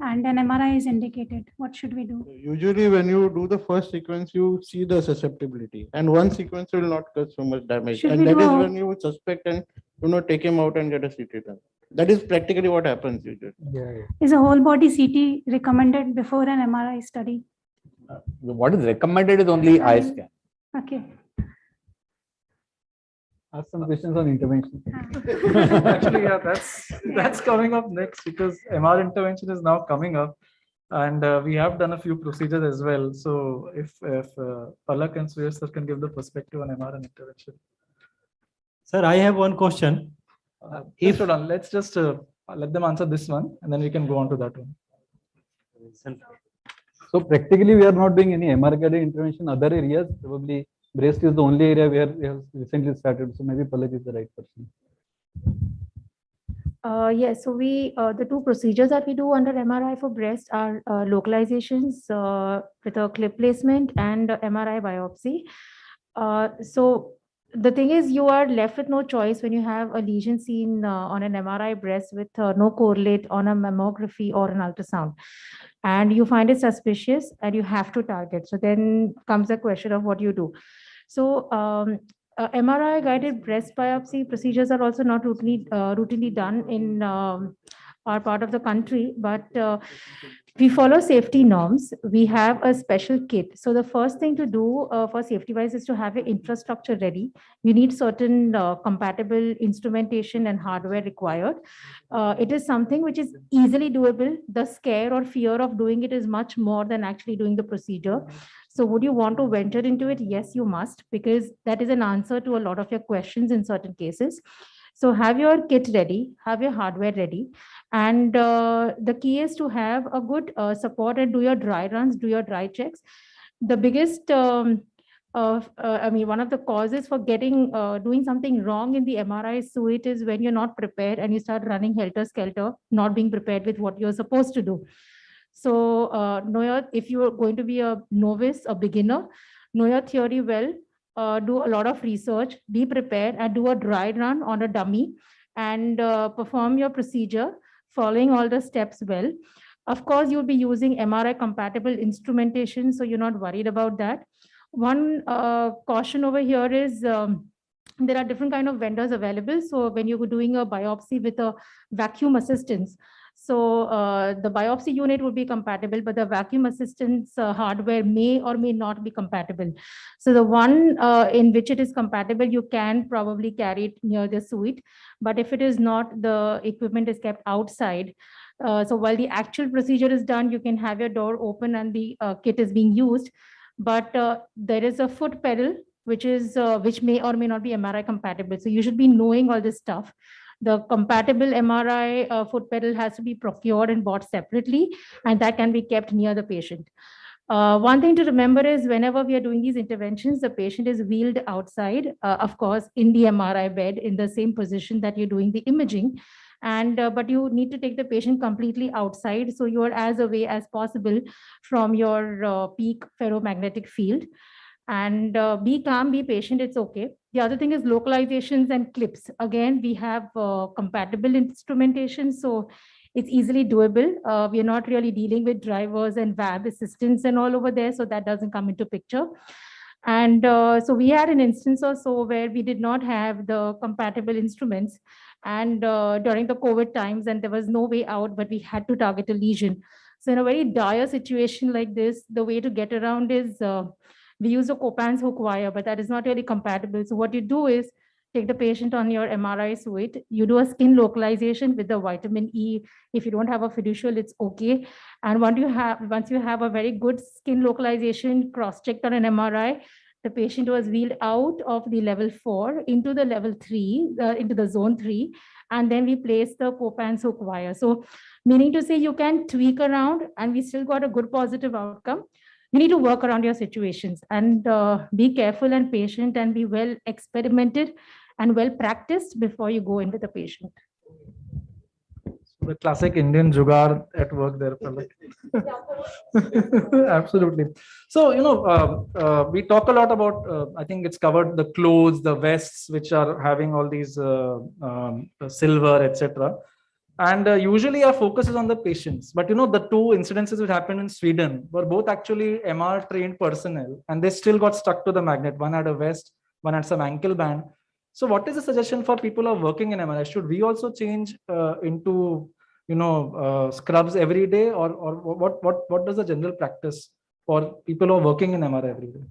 and an MRI is indicated, what should we do? Usually when you do the first sequence, you see the susceptibility, and one sequence will not cause so much damage. Should And we that do is a- when you would suspect and, take him out and get a CT done. That is practically what happens usually. Is a whole body CT recommended before an MRI study? What is recommended is only eye scan. Okay. Ask some questions on intervention. Actually, yeah, that's coming up next because MR intervention is now coming up, and we have done a few procedures as well. So if Palak and Suyash sir can give the perspective on MR and intervention. Sir, I have one question. If hold on, let's just let them answer this one, and then we can go on to that one. So practically, we are not doing any MR guided intervention. Other areas, probably breast is the only area where we have recently started. So maybe Palak is the right person. Yes, so the two procedures that we do under MRI for breast are localizations with a clip placement and MRI biopsy. So the thing is, you are left with no choice when you have a lesion seen on an MRI breast with no correlate on a mammography or an ultrasound, and you find it suspicious and you have to target. So then comes the question of what you do. So MRI guided breast biopsy procedures are also not routinely done in our part of the country, but we follow safety norms. We have a special kit. So the first thing to do for safety wise is to have your infrastructure ready. You need certain compatible instrumentation and hardware required. It is something which is easily doable. The scare or fear of doing it is much more than actually doing the procedure. So would you want to venture into it? Yes, you must, because that is an answer to a lot of your questions in certain cases. So have your kit ready, have your hardware ready. And the key is to have a good support and do your dry runs, do your dry checks. The biggest, one of the causes for doing something wrong in the MRI suite is when you're not prepared and you start running helter-skelter, not being prepared with what you're supposed to do. So if you're going to be a novice, a beginner, know your theory well, do a lot of research, be prepared and do a dry run on a dummy and perform your procedure, following all the steps well. Of course, you'll be using MRI compatible instrumentation, so you're not worried about that. One caution over here is there are different kind of vendors available. So when you're doing a biopsy with a vacuum assistance, so the biopsy unit will be compatible, but the vacuum assistance hardware may or may not be compatible. So the one in which it is compatible, you can probably carry it near the suite. But if it is not, the equipment is kept outside. So while the actual procedure is done, you can have your door open and the kit is being used. But there is a foot pedal, which may or may not be MRI compatible. So you should be knowing all this stuff. The compatible MRI foot pedal has to be procured and bought separately, and that can be kept near the patient. One thing to remember is whenever we are doing these interventions, the patient is wheeled outside, of course, in the MRI bed in the same position that you're doing the imaging. And but you need to take the patient completely outside, so you are as away as possible from your peak ferromagnetic field. And be calm, be patient, it's okay. The other thing is localizations and clips. Again, we have compatible instrumentation, so it's easily doable. We are not really dealing with drivers and VAB assistants and all over there, so that doesn't come into picture. And so we had an instance or so where we did not have the compatible instruments, and during the COVID times, and there was no way out, but we had to target a lesion. So in a very dire situation like this, the way to get around is we use a Copan's hook wire, but that is not really compatible. So what you do is take the patient on your MRI suite, you do a skin localization with the vitamin E. If you don't have a fiducial, it's okay. And once you have a very good skin localization cross-checked on an MRI, the patient was wheeled out of the level 4 into the level 3, into the zone 3, and then we placed the Popans hook wire. So meaning to say you can tweak around and we still got a good positive outcome. You need to work around your situations and be careful and patient and be well experimented and well practiced before you go in with the patient. The classic Indian jugaad at work there. Palak. Absolutely. So, we talk a lot about, I think it's covered the clothes, the vests, which are having all these silver, etc. And usually our focus is on the patients. But, the two incidences which happened in Sweden were both actually MR trained personnel, and they still got stuck to the magnet. One had a vest, one had some ankle band. So what is the suggestion for people who are working in MRI? Should we also change into scrubs every day, or what does the general practice for people who are working in MRI every day?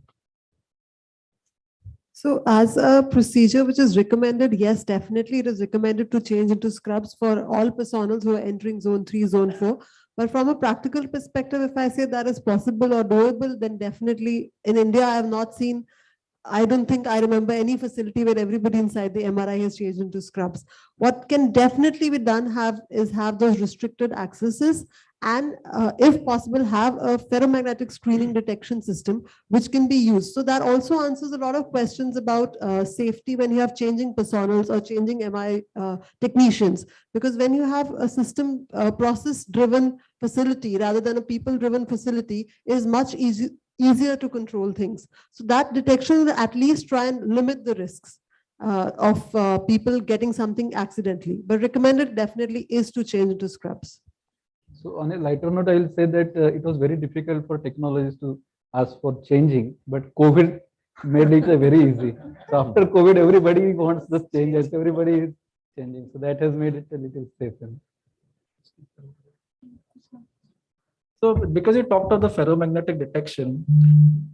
So as a procedure which is recommended, yes, definitely it is recommended to change into scrubs for all personals who are entering zone 3, zone 4. But from a practical perspective, if I say that is possible or doable, then definitely in India, I have not seen, I don't think I remember any facility where everybody inside the MRI has changed into scrubs. What can definitely be done is have those restricted accesses, and if possible, have a ferromagnetic screening detection system which can be used. So that also answers a lot of questions about safety when you have changing personals or changing MRI technicians. Because when you have a system process-driven facility rather than a people-driven facility, it is much easier to control things. So that detection will at least try and limit the risks of people getting something accidentally. But recommended definitely is to change into scrubs. So on a lighter note, I will say that it was very difficult for technologists to ask for changing, but COVID made it very easy. So after COVID, everybody wants the changes. Everybody is changing. So that has made it a little safer. So because you talked of the ferromagnetic detection,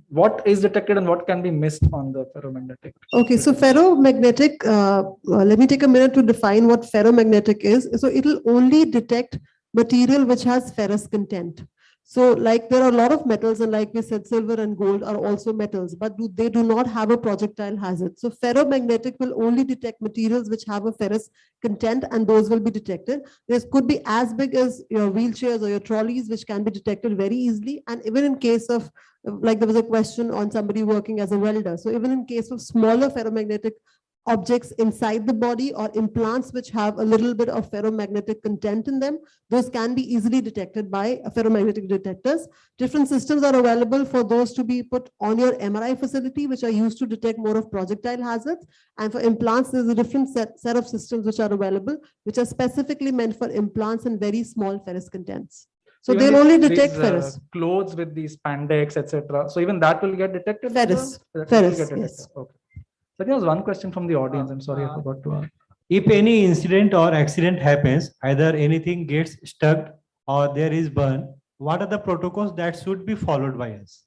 what is detected and what can be missed on the ferromagnetic? Okay, so ferromagnetic, let me take a minute to define what ferromagnetic is. So it will only detect material which has ferrous content. So like there are a lot of metals, and like we said, silver and gold are also metals, but they do not have a projectile hazard. So ferromagnetic will only detect materials which have a ferrous content, and those will be detected. This could be as big as your wheelchairs or your trolleys, which can be detected very easily. And even in case of, like there was a question on somebody working as a welder. So even in case of smaller ferromagnetic objects inside the body or implants which have a little bit of ferromagnetic content in them, those can be easily detected by ferromagnetic detectors. Different systems are available for those to be put on your MRI facility, which are used to detect more of projectile hazards. And for implants, there's a different set of systems which are available, which are specifically meant for implants and very small ferrous contents. So Even they'll only detect these, ferrous. Clothes with these spandex, etc. So even that will get detected? Ferrous. That will Ferrous, get detected. yes. Okay. So there was one question from the audience. I'm sorry, I forgot to ask. If any incident or accident happens, either anything gets stuck or there is burn, what are the protocols that should be followed by us?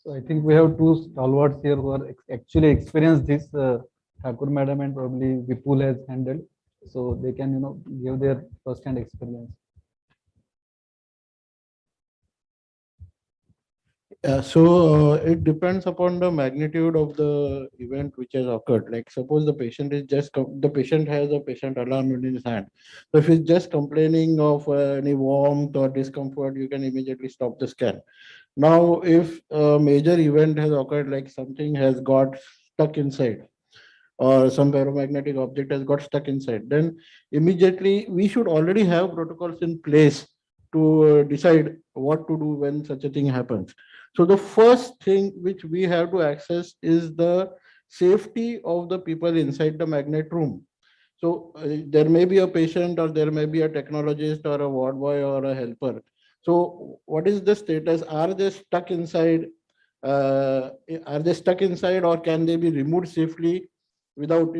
So I think we have two stalwarts here who are actually experienced this. Thakur madam and probably Vipul has handled, so they can give their first-hand experience. So it depends upon the magnitude of the event which has occurred. Like suppose the patient is the patient has a patient alarm in his hand. So if he's just complaining of any warmth or discomfort, you can immediately stop the scan. Now, if a major event has occurred, like something has got stuck inside, or some ferromagnetic object has got stuck inside, then immediately we should already have protocols in place to decide what to do when such a thing happens. So the first thing which we have to access is the safety of the people inside the magnet room. So there may be a patient, or there may be a technologist or a ward boy or a helper. So what is the status? Are they stuck inside? Or can they be removed safely without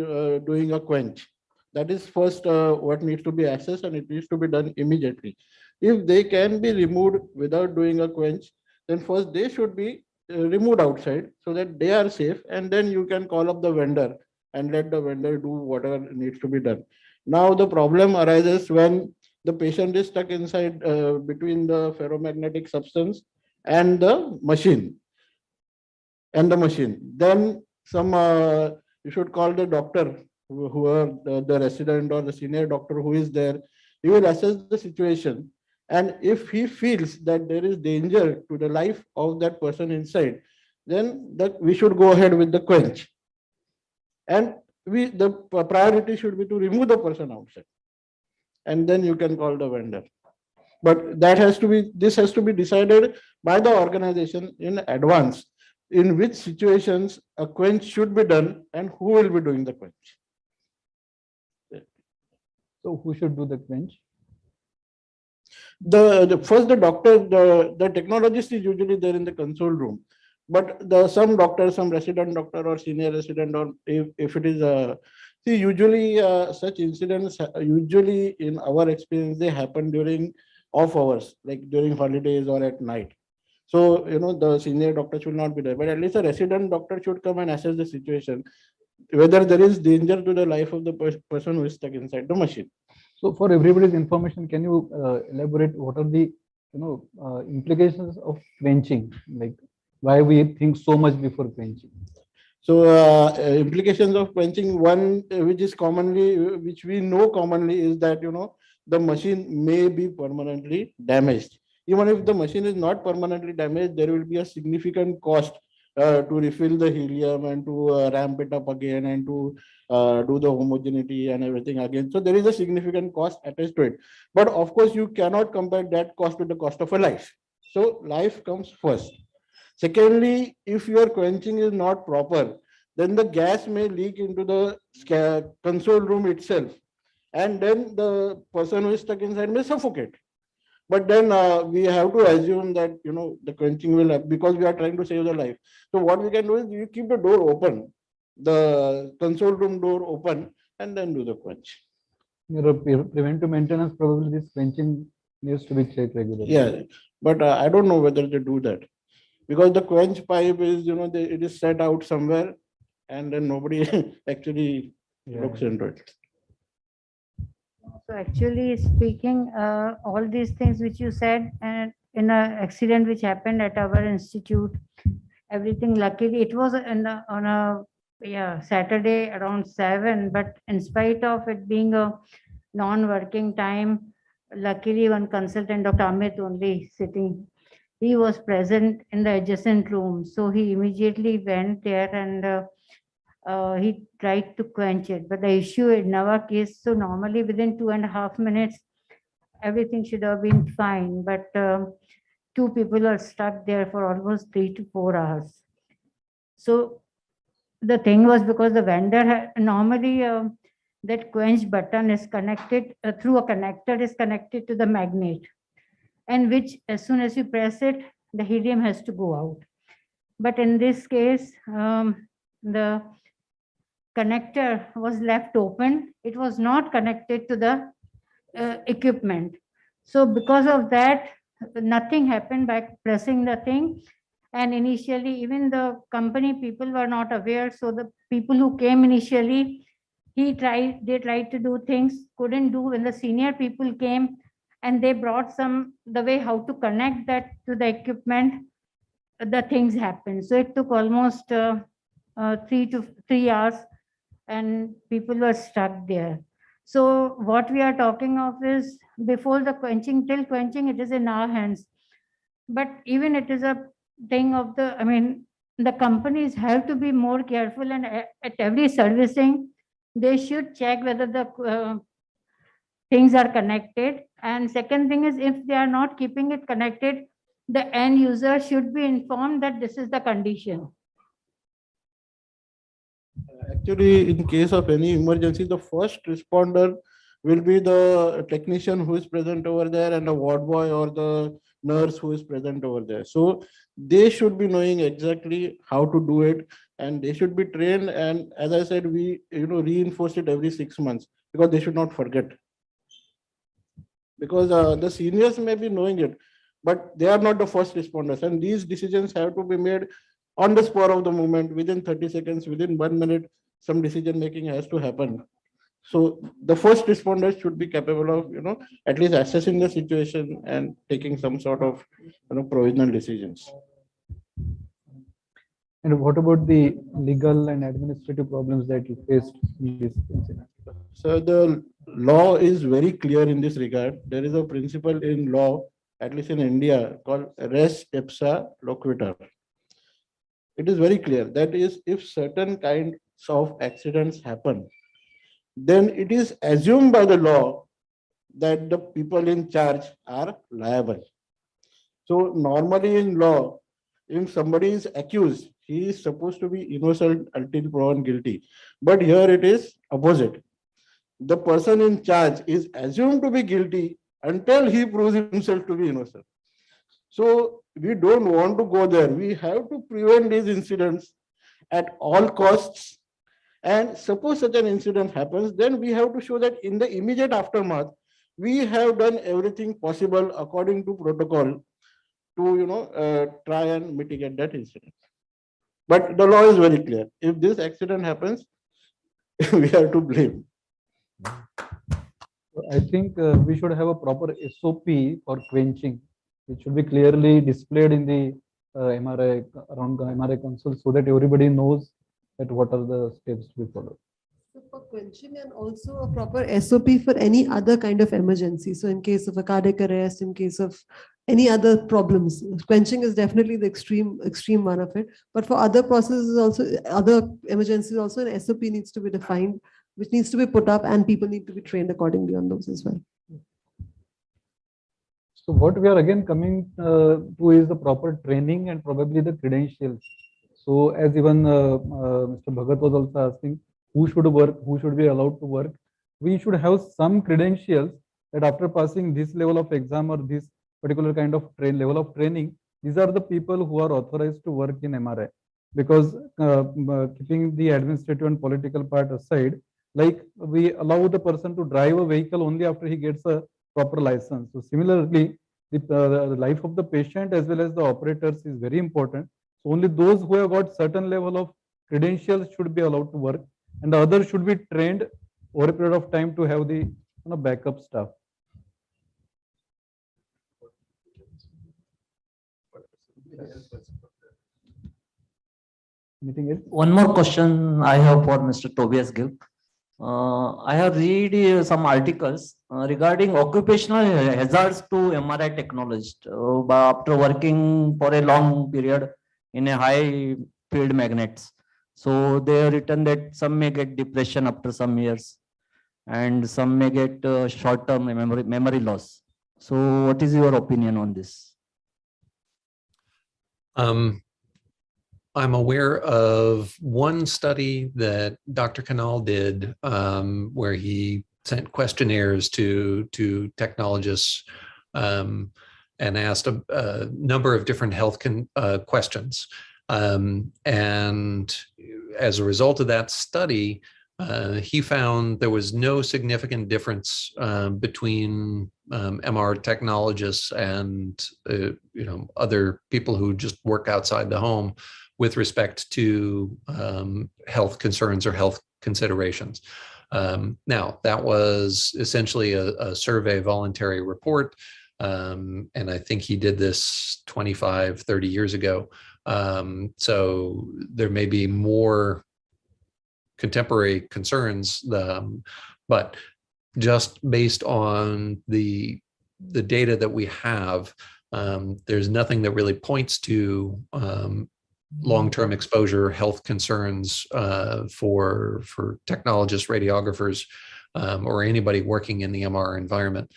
doing a quench? That is first what needs to be assessed, and it needs to be done immediately. If they can be removed without doing a quench, then first they should be removed outside so that they are safe, and then you can call up the vendor and let the vendor do whatever needs to be done. Now the problem arises when the patient is stuck inside between the ferromagnetic substance and the machine. Then you should call the doctor, who are the resident or the senior doctor who is there. He will assess the situation, and if he feels that there is danger to the life of that person inside, then we should go ahead with the quench. And the priority should be to remove the person outside, and then you can call the vendor. But this has to be decided by the organization in advance, in which situations a quench should be done and who will be doing the quench. So who should do the quench? First the doctor, the technologist is usually there in the console room, but some doctor, some resident doctor or senior resident, or if it is usually such incidents, usually in our experience, they happen during off hours, like during holidays or at night. So, the senior doctor should not be there, but at least a resident doctor should come and assess the situation, whether there is danger to the life of the person who is stuck inside the machine. So for everybody's information, can you elaborate what are the implications of quenching? Like why we think so much before quenching? So implications of quenching, one which we know commonly is that the machine may be permanently damaged. Even if the machine is not permanently damaged, there will be a significant cost to refill the helium and to ramp it up again and to do the homogeneity and everything again. So there is a significant cost attached to it. But of course, you cannot compare that cost with the cost of a life. So life comes first. Secondly, if your quenching is not proper, then the gas may leak into the console room itself. And then the person who is stuck inside may suffocate. But then we have to assume that, the quenching will happen because we are trying to save the life. So what we can do is you keep the door open, the console room door open, and then do the quench. Preventive maintenance, probably this quenching needs to be checked regularly. Yeah, but I don't know whether they do that, because the quench pipe is, it is set out somewhere, and then nobody actually looks into it. So actually speaking, all these things which you said, and in an accident which happened at our institute, everything, luckily it was on a Saturday around 7, but in spite of it being a non-working time, luckily one consultant, Dr. Amit, only sitting, he was present in the adjacent room. So he immediately went there and he tried to quench it. But the issue in our case, so normally within 2.5 minutes, everything should have been fine. But 2 people are stuck there for almost 3 to 4 hours. So the thing was, because the vendor had normally that quench button is connected through a connector, is connected to the magnet, and which as soon as you press it, the helium has to go out. But in this case, the connector was left open. It was not connected to the equipment. So because of that, nothing happened by pressing the thing. And initially, even the company people were not aware. So the people who came initially, they tried to do things, couldn't do. When the senior people came and they brought the way how to connect that to the equipment, the things happened. So it took almost 3 hours and people were stuck there. So what we are talking of is, before the quenching, till quenching, it is in our hands. But even it is a thing of the companies have to be more careful, and at every servicing, they should check whether the things are connected. And second thing is, if they are not keeping it connected, the end user should be informed that this is the condition. Actually, in case of any emergency, the first responder will be the technician who is present over there and the ward boy or the nurse who is present over there. So they should be knowing exactly how to do it, and they should be trained. And as I said, we reinforce it every 6 months, because they should not forget. Because the seniors may be knowing it, but they are not the first responders, and these decisions have to be made on the spur of the moment, within 30 seconds, within 1 minute, some decision making has to happen. So the first responders should be capable of, at least assessing the situation and taking some sort of, provisional decisions. And what about the legal and administrative problems that you faced in this incident? So the law is very clear in this regard. There is a principle in law, at least in India, called res ipsa loquitur. It is very clear. That is, if certain kinds of accidents happen, then it is assumed by the law that the people in charge are liable. So normally in law, if somebody is accused, he is supposed to be innocent until proven guilty. But here it is opposite. The person in charge is assumed to be guilty until he proves himself to be innocent. So we don't want to go there. We have to prevent these incidents at all costs. And suppose such an incident happens, then we have to show that in the immediate aftermath, we have done everything possible according to protocol to try and mitigate that incident. But the law is very clear. If this accident happens, we are to blame. I think we should have a proper SOP for quenching. It should be clearly displayed in the MRI, around the MRI console, so that everybody knows that what are the steps to be followed. So for quenching, and also a proper SOP for any other kind of emergency. So in case of a cardiac arrest, in case of any other problems, quenching is definitely the extreme one of it. But for other processes also, other emergencies also, an SOP needs to be defined, which needs to be put up, and people need to be trained accordingly on those as well. So what we are again coming to is the proper training and probably the credentials. So as even Mr. Bhagat was also asking, who should work, who should be allowed to work? We should have some credentials that after passing this level of exam or this particular kind of level of training, these are the people who are authorized to work in MRI. Because keeping the administrative and political part aside, like we allow the person to drive a vehicle only after he gets a proper license. So similarly, the life of the patient as well as the operators is very important. So only those who have got certain level of credentials should be allowed to work, and the others should be trained over a period of time to have the backup staff. Anything else? One more question I have for Mr. Tobias Gill. I have read some articles regarding occupational hazards to MRI technologists after working for a long period in a high field magnets. So they have written that some may get depression after some years, and some may get short-term memory loss. So what is your opinion on this? I'm aware of one study that Dr. Kanal did where he sent questionnaires to technologists and asked a number of different health questions. And as a result of that study, he found there was no significant difference between MR technologists and other people who just work outside the home with respect to health concerns or health considerations. Now, that was essentially a survey voluntary report, and I think he did this 25, 30 years ago. So there may be more contemporary concerns, but just based on the data that we have, there's nothing that really points to long-term exposure health concerns for technologists, radiographers, or anybody working in the MR environment.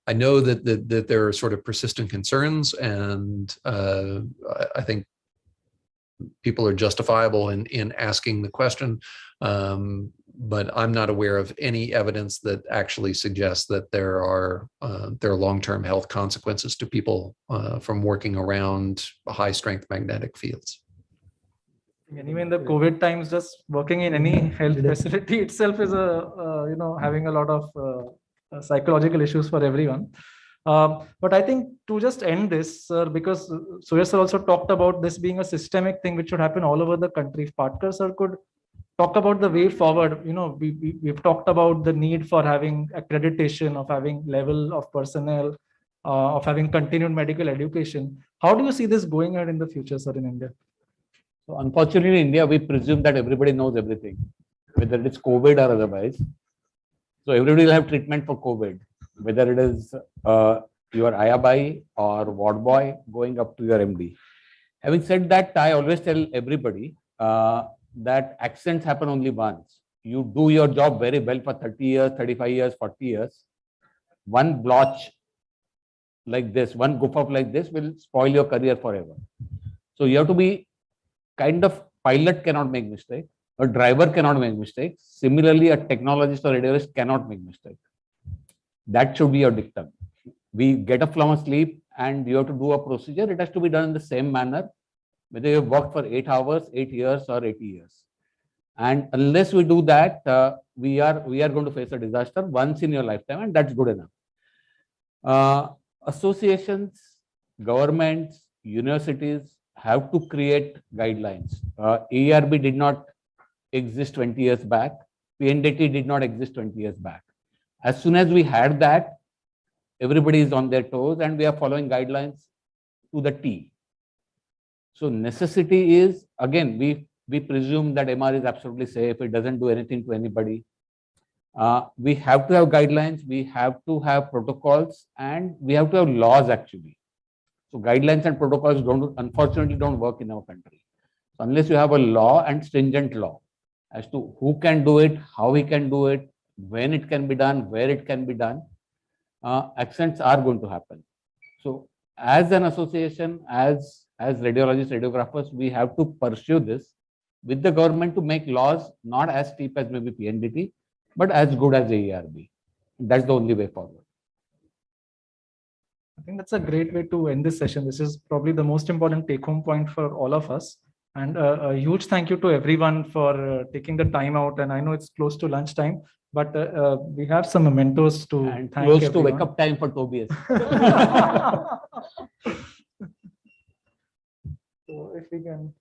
I know that there are sort of persistent concerns, and I think people are justifiable in asking the question, but I'm not aware of any evidence that actually suggests that there are long-term health consequences to people from working around high-strength magnetic fields. Anyway, in the COVID times, just working in any health facility itself is having a lot of psychological issues for everyone. But I think to just end this, sir, because Surya sir also talked about this being a systemic thing which should happen all over the country. If Patkar sir could talk about the way forward, we've talked about the need for having accreditation, of having level of personnel, of having continued medical education. How do you see this going ahead in the future, sir, in India? So unfortunately, in India, we presume that everybody knows everything, whether it is COVID or otherwise. So everybody will have treatment for COVID, whether it is your Ayabai or ward boy going up to your MD. Having said that, I always tell everybody that accidents happen only once. You do your job very well for 30 years, 35 years, 40 years. One blotch like this, one goof up like this will spoil your career forever. So you have to be kind of, pilot cannot make mistake, a driver cannot make mistakes. Similarly, a technologist or radiologist cannot make mistake. That should be your dictum. We get up from a sleep and you have to do a procedure. It has to be done in the same manner, whether you have worked for 8 hours, 8 years, or 80 years. And unless we do that, we are going to face a disaster once in your lifetime, and that's good enough. Associations, governments, universities have to create guidelines. AERB did not exist 20 years back. PNDT did not exist 20 years back. As soon as we had that, everybody is on their toes and we are following guidelines to the T. So necessity is, again, we presume that MR is absolutely safe. It doesn't do anything to anybody. We have to have guidelines, we have to have protocols, and we have to have laws actually. So guidelines and protocols unfortunately don't work in our country. So unless you have a law and stringent law as to who can do it, how he can do it, when it can be done, where it can be done, accidents are going to happen. So as an association, as radiologists, radiographers, we have to pursue this with the government to make laws not as steep as maybe PNDT, but as good as AERB. That's the only way forward. I think that's a great way to end this session. This is probably the most important take-home point for all of us. And a huge thank you to everyone for taking the time out. And I know it's close to lunchtime, but we have some mementos to and thank close everyone. to wake up time for Tobias. So if we can